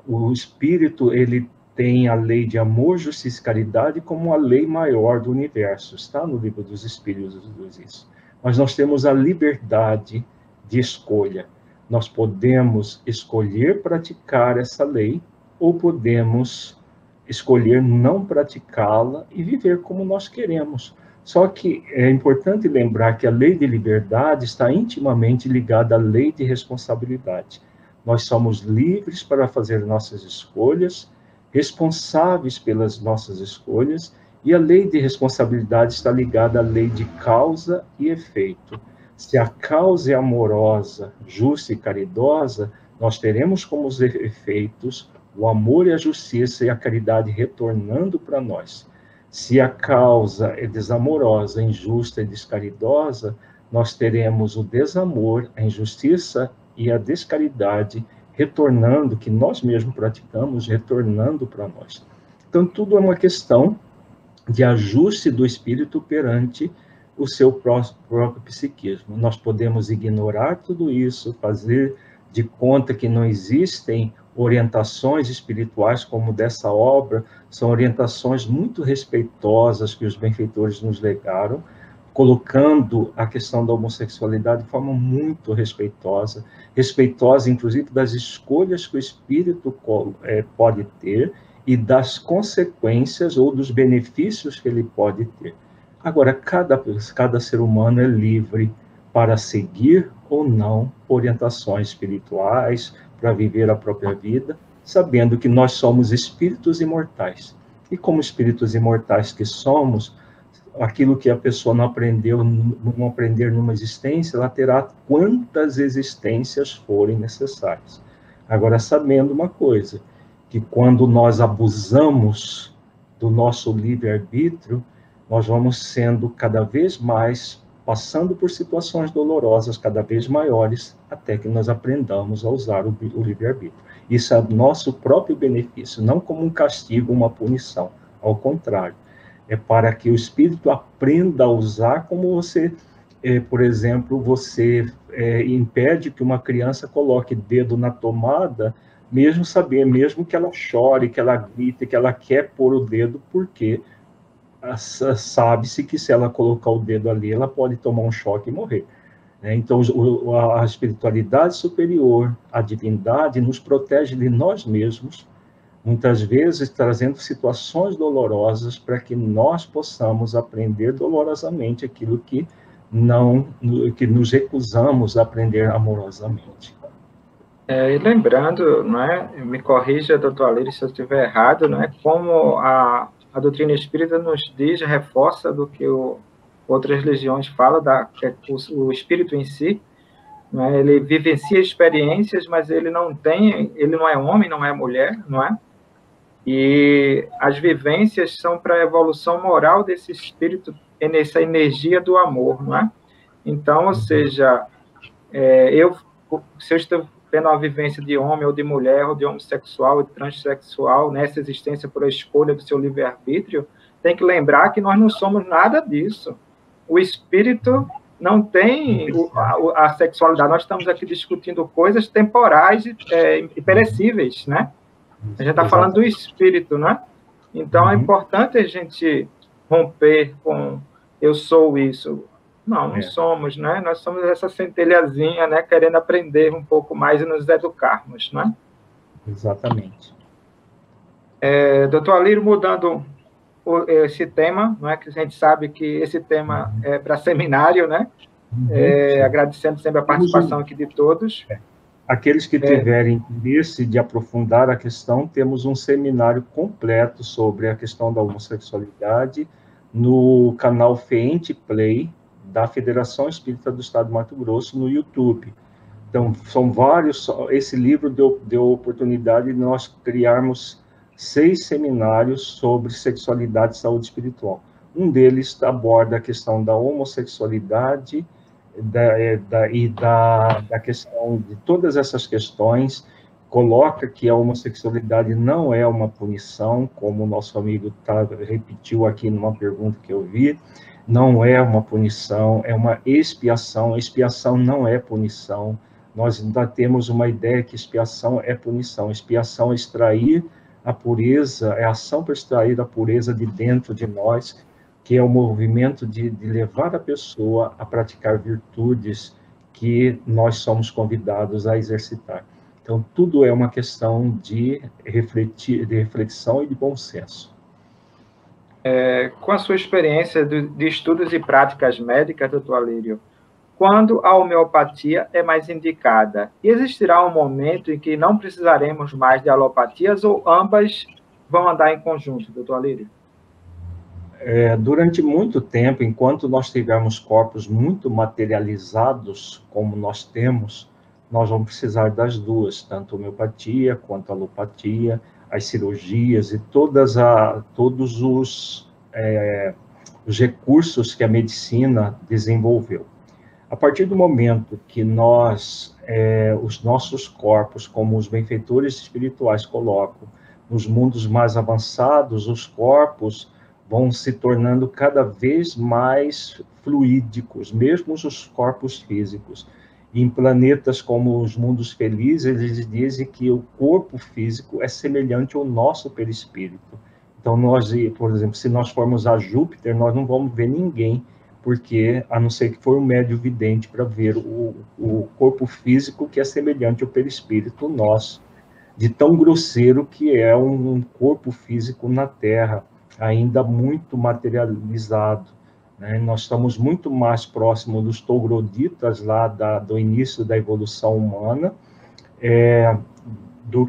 O Espírito, ele tem a lei de amor, justiça e caridade como a lei maior do universo. Está no Livro dos Espíritos isso. Mas nós temos a liberdade de escolha. Nós podemos escolher praticar essa lei ou podemos escolher não praticá-la e viver como nós queremos. Só que é importante lembrar que a lei de liberdade está intimamente ligada à lei de responsabilidade. Nós somos livres para fazer nossas escolhas, responsáveis pelas nossas escolhas, e a lei de responsabilidade está ligada à lei de causa e efeito. Se a causa é amorosa, justa e caridosa, nós teremos como os efeitos o amor e a justiça e a caridade retornando para nós. Se a causa é desamorosa, injusta e descaridosa, nós teremos o desamor, a injustiça e a descaridade retornando, que nós mesmos praticamos, retornando para nós. Então, tudo é uma questão de ajuste do espírito perante o seu próprio psiquismo. Nós podemos ignorar tudo isso, fazer de conta que não existem orientações espirituais como dessa obra, são orientações muito respeitosas que os benfeitores nos legaram, colocando a questão da homossexualidade de forma muito respeitosa, inclusive das escolhas que o espírito pode ter e das consequências ou dos benefícios que ele pode ter. Agora, cada ser humano é livre para seguir ou não orientações espirituais, para viver a própria vida, sabendo que nós somos espíritos imortais. E como espíritos imortais que somos, aquilo que a pessoa não aprender numa existência, ela terá quantas existências forem necessárias. Agora, sabendo uma coisa, que quando nós abusamos do nosso livre-arbítrio, nós vamos sendo cada vez mais, passando por situações dolorosas cada vez maiores, até que nós aprendamos a usar o livre-arbítrio. Isso é nosso próprio benefício, não como um castigo, uma punição. Ao contrário, é para que o espírito aprenda a usar, como você, por exemplo, você impede que uma criança coloque dedo na tomada, mesmo que ela chore, que ela grite, que ela quer pôr o dedo, porque sabe-se que se ela colocar o dedo ali, ela pode tomar um choque e morrer. Então, a espiritualidade superior, a divindade, nos protege de nós mesmos, muitas vezes trazendo situações dolorosas para que nós possamos aprender dolorosamente aquilo que nos recusamos a aprender amorosamente. E lembrando, me corrija, doutor Alírio, se eu estiver errado, como a doutrina espírita nos diz, reforça do que outras religiões falam, que o espírito em si, ele vivencia experiências, mas ele não é homem, não é mulher, E as vivências são para a evolução moral desse espírito, nessa energia do amor, Então, ou seja, se eu estou tendo uma vivência de homem ou de mulher, ou de homossexual ou de transexual, nessa existência por a escolha do seu livre-arbítrio, tem que lembrar que nós não somos nada disso. O espírito não tem a sexualidade. Nós estamos aqui discutindo coisas temporais e perecíveis, A gente está falando do espírito, Então, é importante a gente romper com eu sou isso. Não somos, Nós somos essa centelhazinha, querendo aprender um pouco mais e nos educarmos, Exatamente. Doutor Alírio, mudando esse tema, que a gente sabe que esse tema é para seminário, agradecendo sempre a participação aqui de todos. Aqueles que tiverem interesse de aprofundar a questão, temos um seminário completo sobre a questão da homossexualidade no canal Feente Play da Federação Espírita do Estado do Mato Grosso no YouTube. Então, são vários, esse livro deu oportunidade de nós criarmos 6 seminários sobre sexualidade e saúde espiritual. Um deles aborda a questão da homossexualidade da questão de todas essas questões, coloca que a homossexualidade não é uma punição, como o nosso amigo repetiu aqui numa pergunta que eu vi, não é uma punição, é uma expiação. Expiação não é punição. Nós ainda temos uma ideia que expiação é punição. Expiação é extrair a pureza, é a ação para extrair a pureza de dentro de nós, que é o movimento de levar a pessoa a praticar virtudes que nós somos convidados a exercitar. Então, tudo é uma questão de reflexão e de bom senso. Com a sua experiência de estudos e práticas médicas, doutor Alírio, quando a homeopatia é mais indicada? E existirá um momento em que não precisaremos mais de alopatias ou ambas vão andar em conjunto, doutor Alírio? Durante muito tempo, enquanto nós tivermos corpos muito materializados, como nós temos, nós vamos precisar das duas, tanto a homeopatia quanto a alopatia, as cirurgias e todos os recursos que a medicina desenvolveu. A partir do momento que os nossos corpos, como os benfeitores espirituais colocam, nos mundos mais avançados, os corpos vão se tornando cada vez mais fluídicos, mesmo os corpos físicos. Em planetas como os mundos felizes, eles dizem que o corpo físico é semelhante ao nosso perispírito. Então, por exemplo, se nós formos a Júpiter, nós não vamos ver ninguém, porque, a não ser que for um médio vidente para ver o corpo físico que é semelhante ao perispírito nosso, de tão grosseiro que é um corpo físico na Terra, ainda muito materializado. Né? Nós estamos muito mais próximos dos trogloditas lá do início da evolução humana do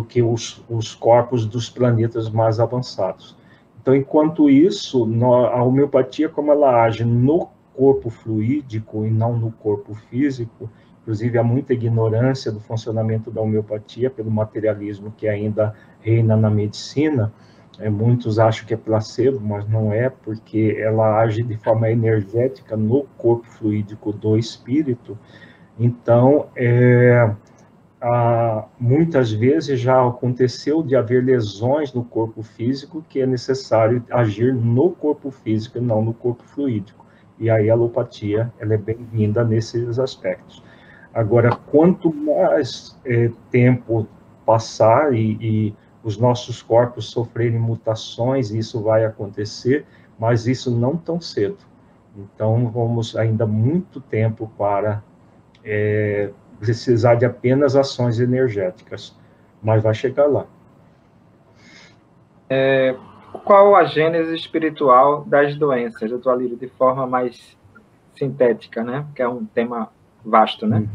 que os corpos dos planetas mais avançados. Então, enquanto isso, a homeopatia, como ela age no corpo fluídico e não no corpo físico, inclusive há muita ignorância do funcionamento da homeopatia pelo materialismo que ainda reina na medicina. Muitos acham que é placebo, mas não é, porque ela age de forma energética no corpo fluídico do espírito. Então, muitas vezes já aconteceu de haver lesões no corpo físico que é necessário agir no corpo físico e não no corpo fluídico. E aí a alopatia ela é bem-vinda nesses aspectos. Agora, quanto mais tempo passar e os nossos corpos sofrerem mutações, isso vai acontecer, mas isso não tão cedo. Então, vamos ainda muito tempo para precisar de apenas ações energéticas, mas vai chegar lá. Qual a gênese espiritual das doenças, doutor Alírio, de forma mais sintética, né? Que é um tema vasto, né?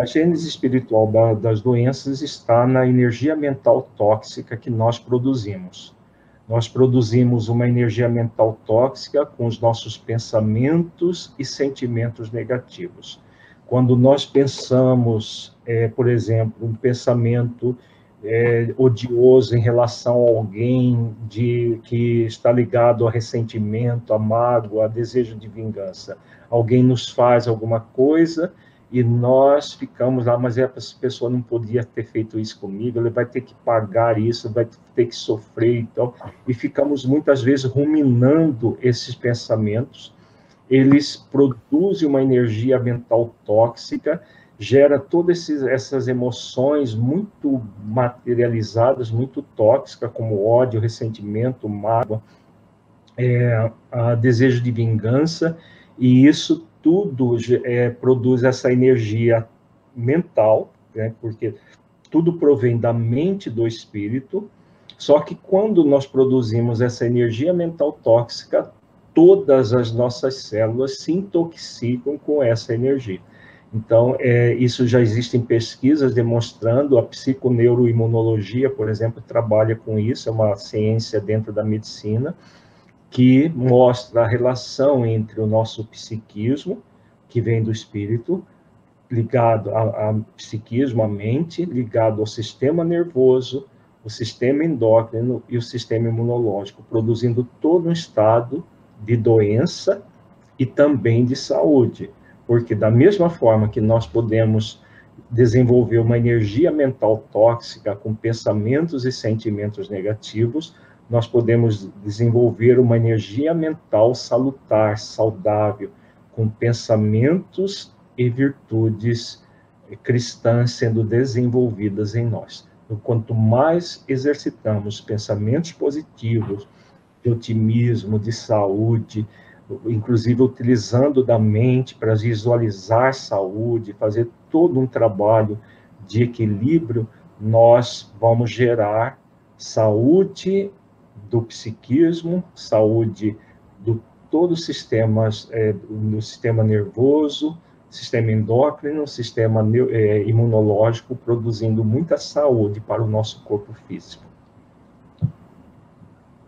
A gênese espiritual das doenças está na energia mental tóxica que nós produzimos. Nós produzimos uma energia mental tóxica com os nossos pensamentos e sentimentos negativos. Quando nós pensamos, por exemplo, um pensamento odioso em relação a alguém que está ligado a ressentimento, a mágoa, a desejo de vingança, alguém nos faz alguma coisa e nós ficamos lá, mas essa pessoa não podia ter feito isso comigo, ele vai ter que pagar isso, vai ter que sofrer e tal, e ficamos muitas vezes ruminando esses pensamentos. Eles produzem uma energia mental tóxica, gera todas essas emoções muito materializadas, muito tóxicas, como ódio, ressentimento, mágoa, desejo de vingança, e isso tudo produz essa energia mental, né, porque tudo provém da mente do espírito, só que quando nós produzimos essa energia mental tóxica, todas as nossas células se intoxicam com essa energia. Então, isso já existem pesquisas demonstrando, a psiconeuroimunologia, por exemplo, trabalha com isso, é uma ciência dentro da medicina, que mostra a relação entre o nosso psiquismo, que vem do espírito, ligado ao psiquismo, à mente, ligado ao sistema nervoso, o sistema endócrino e o sistema imunológico, produzindo todo um estado de doença e também de saúde. Porque da mesma forma que nós podemos desenvolver uma energia mental tóxica com pensamentos e sentimentos negativos, nós podemos desenvolver uma energia mental salutar, saudável, com pensamentos e virtudes cristãs sendo desenvolvidas em nós. Então, quanto mais exercitamos pensamentos positivos, de otimismo, de saúde, inclusive utilizando da mente para visualizar saúde, fazer todo um trabalho de equilíbrio, nós vamos gerar saúde do psiquismo, saúde do todo o sistema, do sistema nervoso, sistema endócrino, sistema imunológico, produzindo muita saúde para o nosso corpo físico.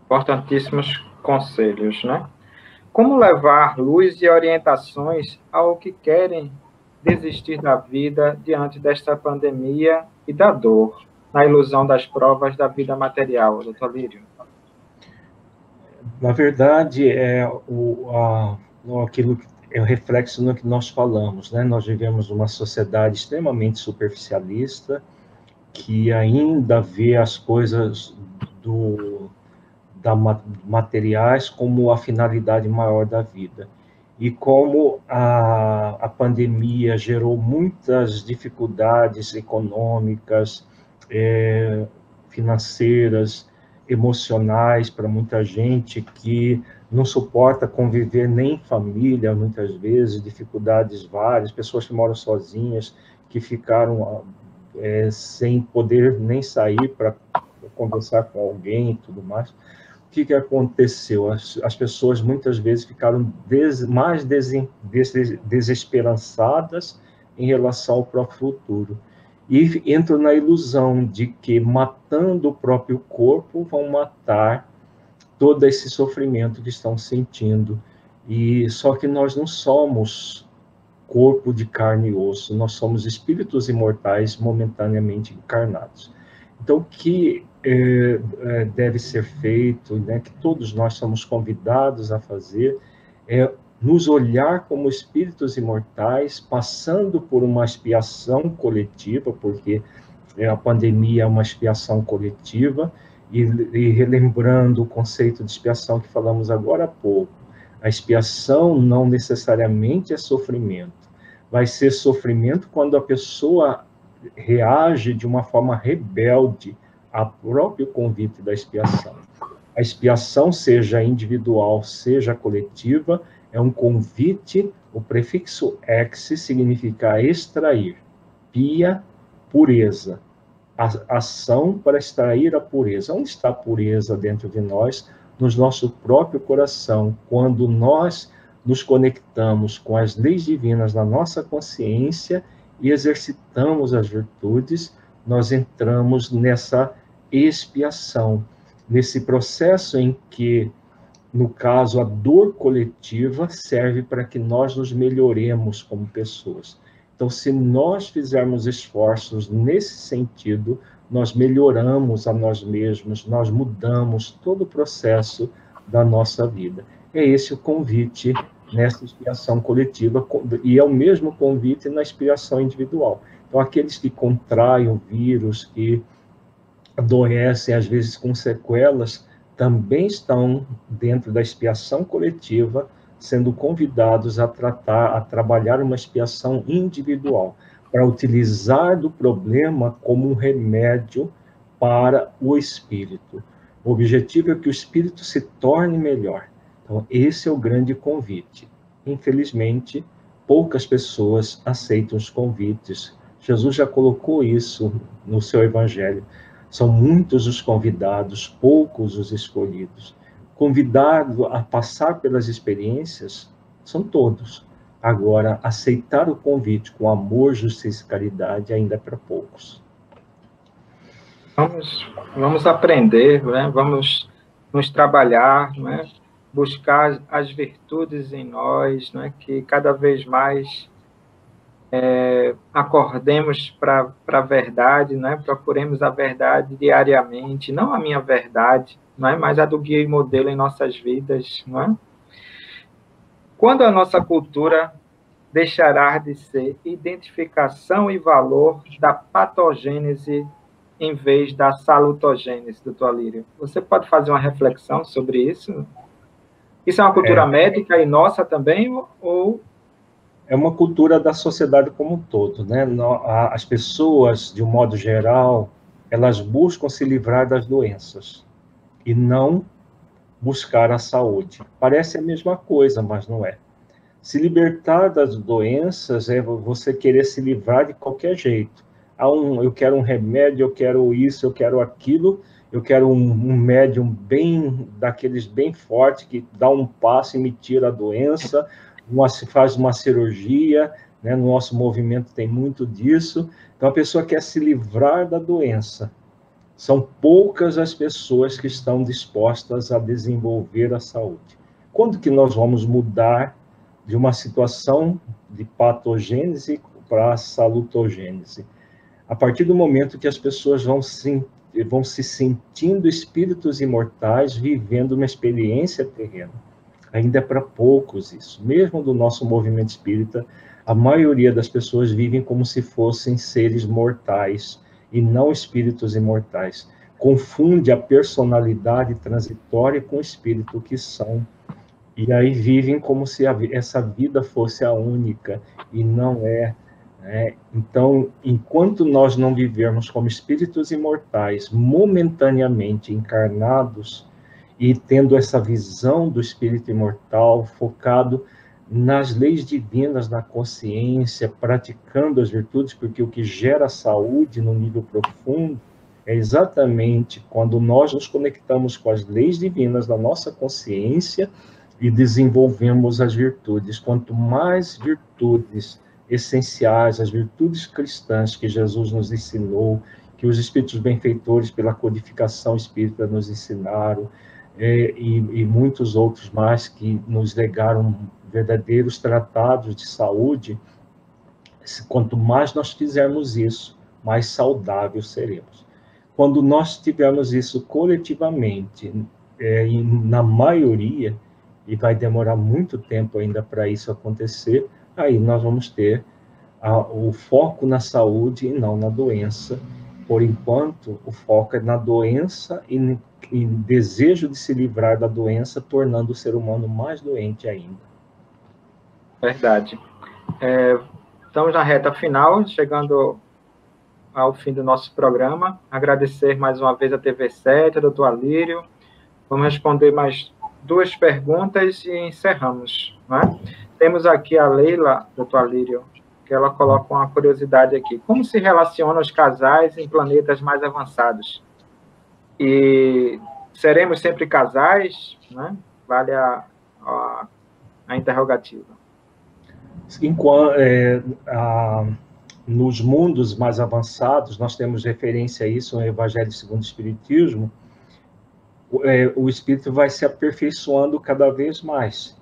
Importantíssimos conselhos, né? Como levar luz e orientações ao que querem desistir da vida diante desta pandemia e da dor, na ilusão das provas da vida material, doutor Lírio? Na verdade, aquilo é o reflexo no que nós falamos, né? Nós vivemos uma sociedade extremamente superficialista, que ainda vê as coisas materiais como a finalidade maior da vida. E como a pandemia gerou muitas dificuldades econômicas, financeiras, emocionais para muita gente que não suporta conviver nem em família, muitas vezes, dificuldades várias, pessoas que moram sozinhas, que ficaram sem poder nem sair para conversar com alguém e tudo mais. O que aconteceu? As pessoas muitas vezes ficaram mais desesperançadas em relação ao próprio futuro. E entram na ilusão de que, matando o próprio corpo, vão matar todo esse sofrimento que estão sentindo. E só que nós não somos corpo de carne e osso, nós somos espíritos imortais momentaneamente encarnados. Então, o que deve ser feito, né, que todos nós somos convidados a fazer, é nos olhar como espíritos imortais, passando por uma expiação coletiva, porque a pandemia é uma expiação coletiva, e relembrando o conceito de expiação que falamos agora há pouco, a expiação não necessariamente é sofrimento. Vai ser sofrimento quando a pessoa reage de uma forma rebelde ao próprio convite da expiação. A expiação, seja individual, seja coletiva, é um convite, o prefixo ex significa extrair, pia, pureza, ação para extrair a pureza. Onde está a pureza dentro de nós? No nosso próprio coração, quando nós nos conectamos com as leis divinas na nossa consciência e exercitamos as virtudes, nós entramos nessa expiação, nesse processo em que, no caso, a dor coletiva serve para que nós nos melhoremos como pessoas. Então, se nós fizermos esforços nesse sentido, nós melhoramos a nós mesmos, nós mudamos todo o processo da nossa vida. É esse o convite nessa expiação coletiva, e é o mesmo convite na expiação individual. Então, aqueles que contraem o vírus, que adoecem, às vezes com sequelas, também estão dentro da expiação coletiva, sendo convidados a trabalhar uma expiação individual, para utilizar do problema como um remédio para o espírito. O objetivo é que o espírito se torne melhor. Então, esse é o grande convite. Infelizmente, poucas pessoas aceitam os convites. Jesus já colocou isso no seu evangelho. São muitos os convidados, poucos os escolhidos. Convidado a passar pelas experiências são todos, Agora, aceitar o convite com amor, justiça e caridade ainda é para poucos. Vamos aprender, né? Vamos nos trabalhar, né? Buscar as virtudes em nós, né? Que cada vez mais acordemos para a verdade, né? Procuremos a verdade diariamente, não a minha verdade, né? Mas a do guia e modelo em nossas vidas. Né? Quando a nossa cultura deixará de ser identificação e valor da patogênese em vez da salutogênese, doutor Alírio? Você pode fazer uma reflexão sobre isso? Isso é uma cultura médica e nossa também, ou... É uma cultura da sociedade como um todo, né? As pessoas, de um modo geral, elas buscam se livrar das doenças e não buscar a saúde. Parece a mesma coisa, mas não é. Se libertar das doenças é você querer se livrar de qualquer jeito. Eu quero um remédio, eu quero isso, eu quero aquilo, eu quero um médium daqueles bem forte que dá um passo e me tira a doença, se faz uma cirurgia, né? No nosso movimento tem muito disso. Então a pessoa quer se livrar da doença. São poucas as pessoas que estão dispostas a desenvolver a saúde. Quando que nós vamos mudar de uma situação de patogênese para a salutogênese? A partir do momento que as pessoas vão se sentindo espíritos imortais, vivendo uma experiência terrena. Ainda é para poucos isso. Mesmo do nosso movimento espírita, a maioria das pessoas vivem como se fossem seres mortais e não espíritos imortais. Confunde a personalidade transitória com o espírito que são. E aí vivem como se essa vida fosse a única, e não é. Né? Então, enquanto nós não vivermos como espíritos imortais, momentaneamente encarnados, e tendo essa visão do espírito imortal, focado nas leis divinas, na consciência, praticando as virtudes, porque o que gera saúde no nível profundo é exatamente quando nós nos conectamos com as leis divinas da nossa consciência e desenvolvemos as virtudes. Quanto mais virtudes essenciais, as virtudes cristãs que Jesus nos ensinou, que os espíritos benfeitores pela codificação espírita nos ensinaram, e muitos outros mais que nos legaram verdadeiros tratados de saúde, quanto mais nós fizermos isso, mais saudáveis seremos. Quando nós tivermos isso coletivamente, na maioria, e vai demorar muito tempo ainda para isso acontecer, aí nós vamos ter o foco na saúde e não na doença. Por enquanto, o foco é na doença e desejo de se livrar da doença, tornando o ser humano mais doente ainda. Verdade. Estamos na reta final, chegando ao fim do nosso programa. Agradecer mais uma vez a TV7, a doutor Alírio. Vamos responder mais 2 perguntas e encerramos. Né? Temos aqui a Leila, doutor Alírio, que ela coloca uma curiosidade aqui. Como se relacionam os casais em planetas mais avançados? E seremos sempre casais? Né? Vale a interrogativa. Nos mundos mais avançados, nós temos referência a isso no Evangelho segundo o Espiritismo, o espírito vai se aperfeiçoando cada vez mais.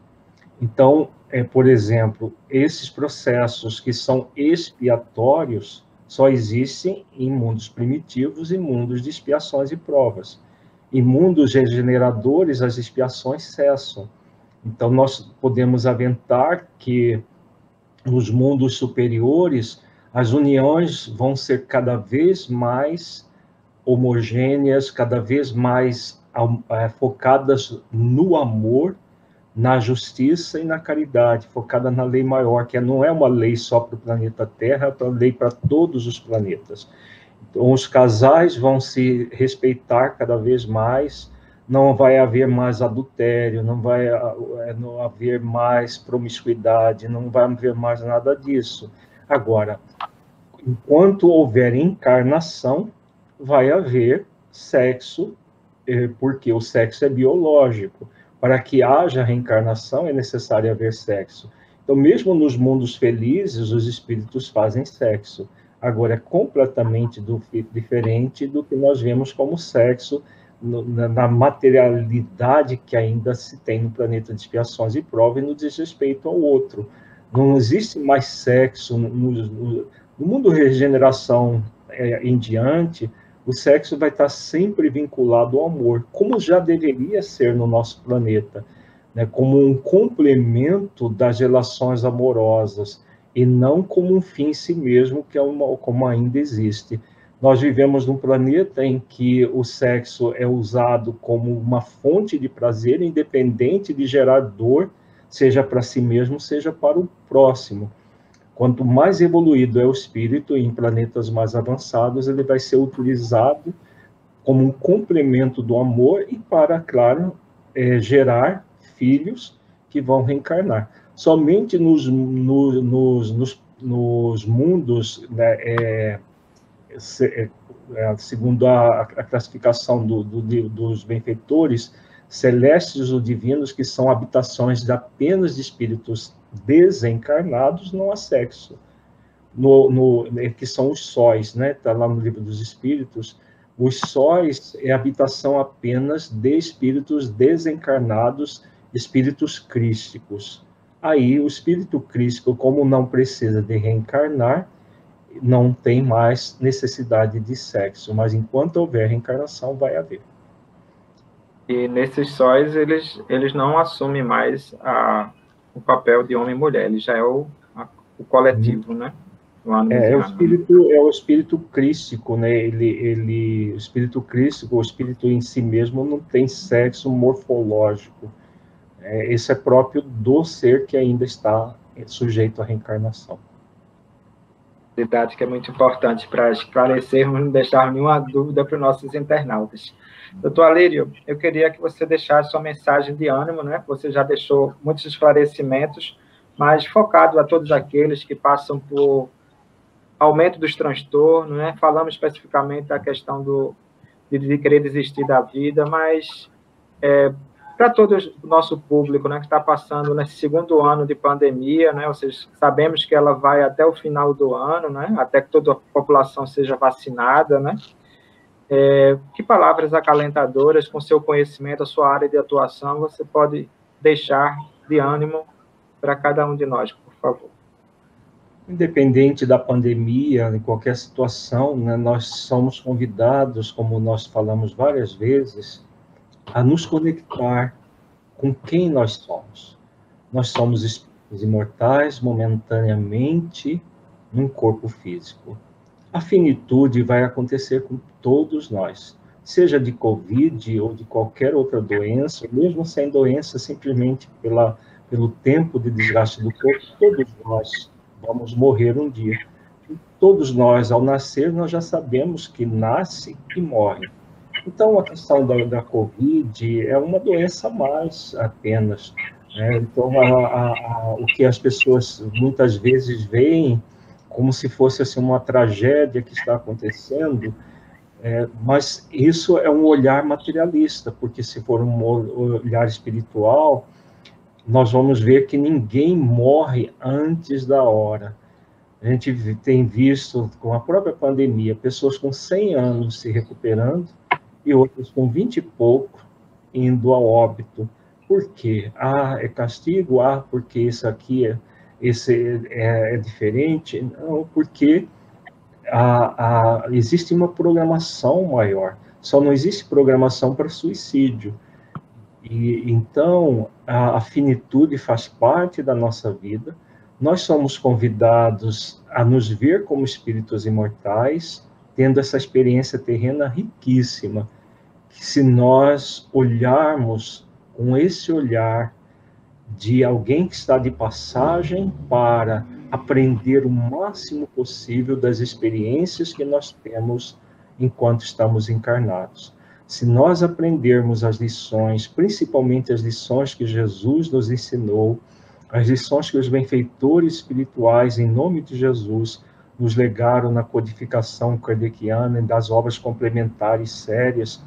Então, por exemplo, esses processos que são expiatórios só existem em mundos primitivos e mundos de expiações e provas. Em mundos regeneradores, as expiações cessam. Então, nós podemos aventar que nos mundos superiores, as uniões vão ser cada vez mais homogêneas, cada vez mais focadas no amor, na justiça e na caridade, focada na lei maior, que não é uma lei só para o planeta Terra, é uma lei para todos os planetas. Então, os casais vão se respeitar cada vez mais, não vai haver mais adultério, não vai haver mais promiscuidade, não vai haver mais nada disso. Agora, enquanto houver encarnação, vai haver sexo, porque o sexo é biológico. Para que haja reencarnação, é necessário haver sexo. Então, mesmo nos mundos felizes, os espíritos fazem sexo. Agora, é completamente diferente do que nós vemos como sexo na materialidade que ainda se tem no planeta de expiações e prova e no desrespeito ao outro. Não existe mais sexo. No mundo regeneração em diante, o sexo vai estar sempre vinculado ao amor, como já deveria ser no nosso planeta, né, como um complemento das relações amorosas, e não como um fim em si mesmo, que é como ainda existe. Nós vivemos num planeta em que o sexo é usado como uma fonte de prazer, independente de gerar dor, seja para si mesmo, seja para o próximo. Quanto mais evoluído é o espírito, em planetas mais avançados, ele vai ser utilizado como um complemento do amor e para, claro, gerar filhos que vão reencarnar. Somente nos mundos, né, segundo a classificação dos benfeitores, celestes ou divinos, que são habitações apenas de espíritos desencarnados, não há sexo. Que são os sóis, né? Está lá no Livro dos Espíritos. Os sóis é habitação apenas de espíritos desencarnados, espíritos crísticos. Aí, o espírito crístico, como não precisa de reencarnar, não tem mais necessidade de sexo, mas enquanto houver reencarnação, vai haver. E nesses sóis, eles não assumem mais o papel de homem e mulher, ele já é o coletivo, né? O espírito crístico, né? O espírito crístico, o espírito em si mesmo, não tem sexo morfológico. Esse é próprio do ser que ainda está sujeito à reencarnação. Verdade, que é muito importante para esclarecermos, não deixar nenhuma dúvida para os nossos internautas. Doutor Alírio, eu queria que você deixasse sua mensagem de ânimo, né? Você já deixou muitos esclarecimentos, mas focado a todos aqueles que passam por aumento dos transtornos, né? Falamos especificamente da questão de querer desistir da vida, mas para todo o nosso público, né, que está passando nesse segundo ano de pandemia, né? Ou seja, sabemos que ela vai até o final do ano, né? Até que toda a população seja vacinada, né? Que palavras acalentadoras, com seu conhecimento, a sua área de atuação, você pode deixar de ânimo para cada um de nós, por favor? Independente da pandemia, em qualquer situação, né, nós somos convidados, como nós falamos várias vezes, a nos conectar com quem nós somos. Nós somos espíritos imortais, momentaneamente, num corpo físico. A finitude vai acontecer com todos nós, seja de Covid ou de qualquer outra doença, mesmo sem doença, simplesmente pelo tempo de desgaste do corpo, todos nós vamos morrer um dia. Todos nós, ao nascer, nós já sabemos que nasce e morre. Então, a questão da Covid é uma doença a mais apenas. Né? Então, o que as pessoas muitas vezes veem como se fosse assim, uma tragédia que está acontecendo, mas isso é um olhar materialista, porque se for um olhar espiritual, nós vamos ver que ninguém morre antes da hora. A gente tem visto, com a própria pandemia, pessoas com 100 anos se recuperando e outras com 20 e pouco indo ao óbito. Por quê? É castigo? Porque isso aqui é diferente? Não, porque existe uma programação maior. Só não existe programação para suicídio. E então, a finitude faz parte da nossa vida. Nós somos convidados a nos ver como espíritos imortais, tendo essa experiência terrena riquíssima, que se nós olharmos com esse olhar de alguém que está de passagem para aprender o máximo possível das experiências que nós temos enquanto estamos encarnados. Se nós aprendermos as lições, principalmente as lições que Jesus nos ensinou, as lições que os benfeitores espirituais, em nome de Jesus, nos legaram na codificação kardeciana e das obras complementares sérias,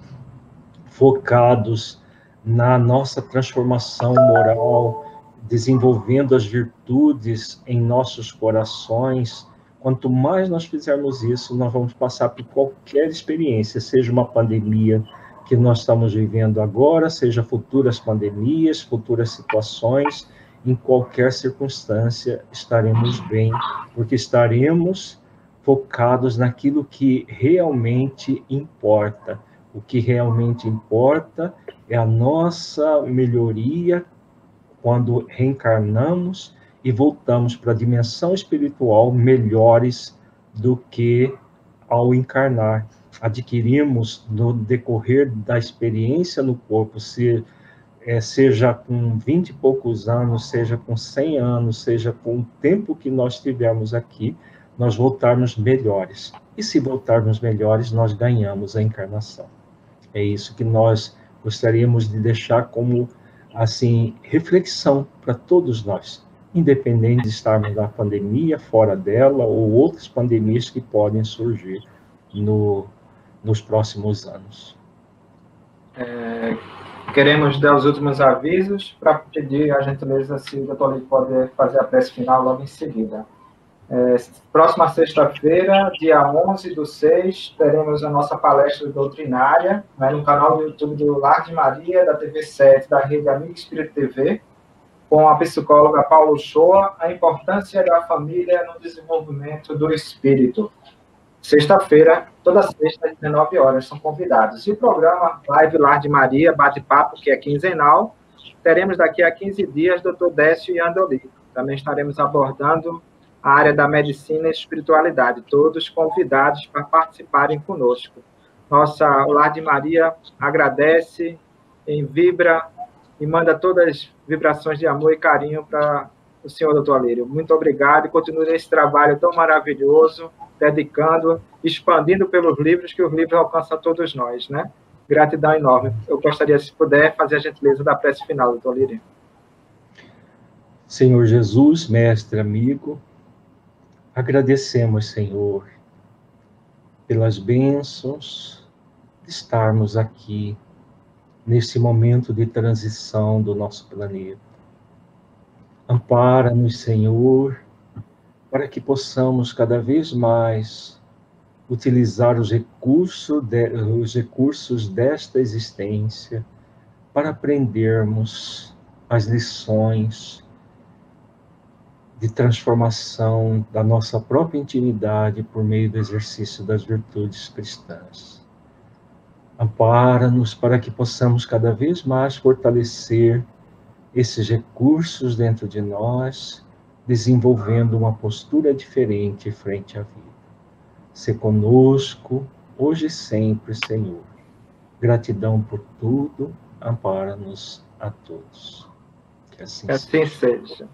focados na nossa transformação moral, desenvolvendo as virtudes em nossos corações. Quanto mais nós fizermos isso, nós vamos passar por qualquer experiência, seja uma pandemia que nós estamos vivendo agora, seja futuras pandemias, futuras situações, em qualquer circunstância estaremos bem, porque estaremos focados naquilo que realmente importa. O que realmente importa é a nossa melhoria quando reencarnamos e voltamos para a dimensão espiritual melhores do que ao encarnar. Adquirimos no decorrer da experiência no corpo, seja com 20 e poucos anos, seja com 100 anos, seja com o tempo que nós tivermos aqui, nós voltarmos melhores. E se voltarmos melhores, nós ganhamos a encarnação. É isso que nós gostaríamos de deixar como, assim, reflexão para todos nós, independente de estarmos na pandemia, fora dela, ou outras pandemias que podem surgir nos próximos anos. Queremos dar os últimos avisos para pedir a gentileza se o doutor Lírio pode fazer a prece final logo em seguida. Próxima sexta-feira, dia 11/6, teremos a nossa palestra doutrinária, né, no canal do YouTube do Lar de Maria, da TV 7, da Rede Amigo Espírito TV, com a psicóloga Paulo Shoa, a importância da família no desenvolvimento do espírito. Sexta-feira, toda sexta, às 19 horas, são convidados. E o programa Live Lar de Maria, bate-papo, que é quinzenal, teremos daqui a 15 dias Dr. Décio e Andoli. Também estaremos abordando a área da medicina e espiritualidade, todos convidados para participarem conosco. O Lar de Maria agradece, vibra e manda todas as vibrações de amor e carinho para o senhor doutor Lírio. Muito obrigado e continue nesse trabalho tão maravilhoso, dedicando, expandindo pelos livros, que os livros alcançam a todos nós, né? Gratidão enorme. Eu gostaria, se puder, fazer a gentileza da prece final, doutor Lírio. Senhor Jesus, mestre, amigo, agradecemos, Senhor, pelas bênçãos de estarmos aqui nesse momento de transição do nosso planeta. Ampara-nos, Senhor, para que possamos cada vez mais utilizar os recursos desta existência para aprendermos as lições de transformação da nossa própria intimidade por meio do exercício das virtudes cristãs. Ampara-nos para que possamos cada vez mais fortalecer esses recursos dentro de nós, desenvolvendo uma postura diferente frente à vida. Se conosco, hoje e sempre, Senhor. Gratidão por tudo, ampara-nos a todos. Que assim seja.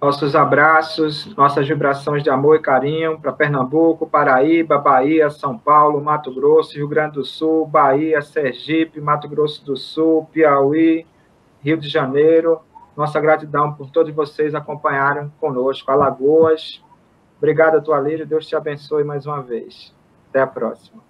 Nossos abraços, nossas vibrações de amor e carinho para Pernambuco, Paraíba, Bahia, São Paulo, Mato Grosso, Rio Grande do Sul, Bahia, Sergipe, Mato Grosso do Sul, Piauí, Rio de Janeiro. Nossa gratidão por todos vocês acompanharem conosco. Alagoas. Obrigado, doutor Lírio. Deus te abençoe mais uma vez. Até a próxima.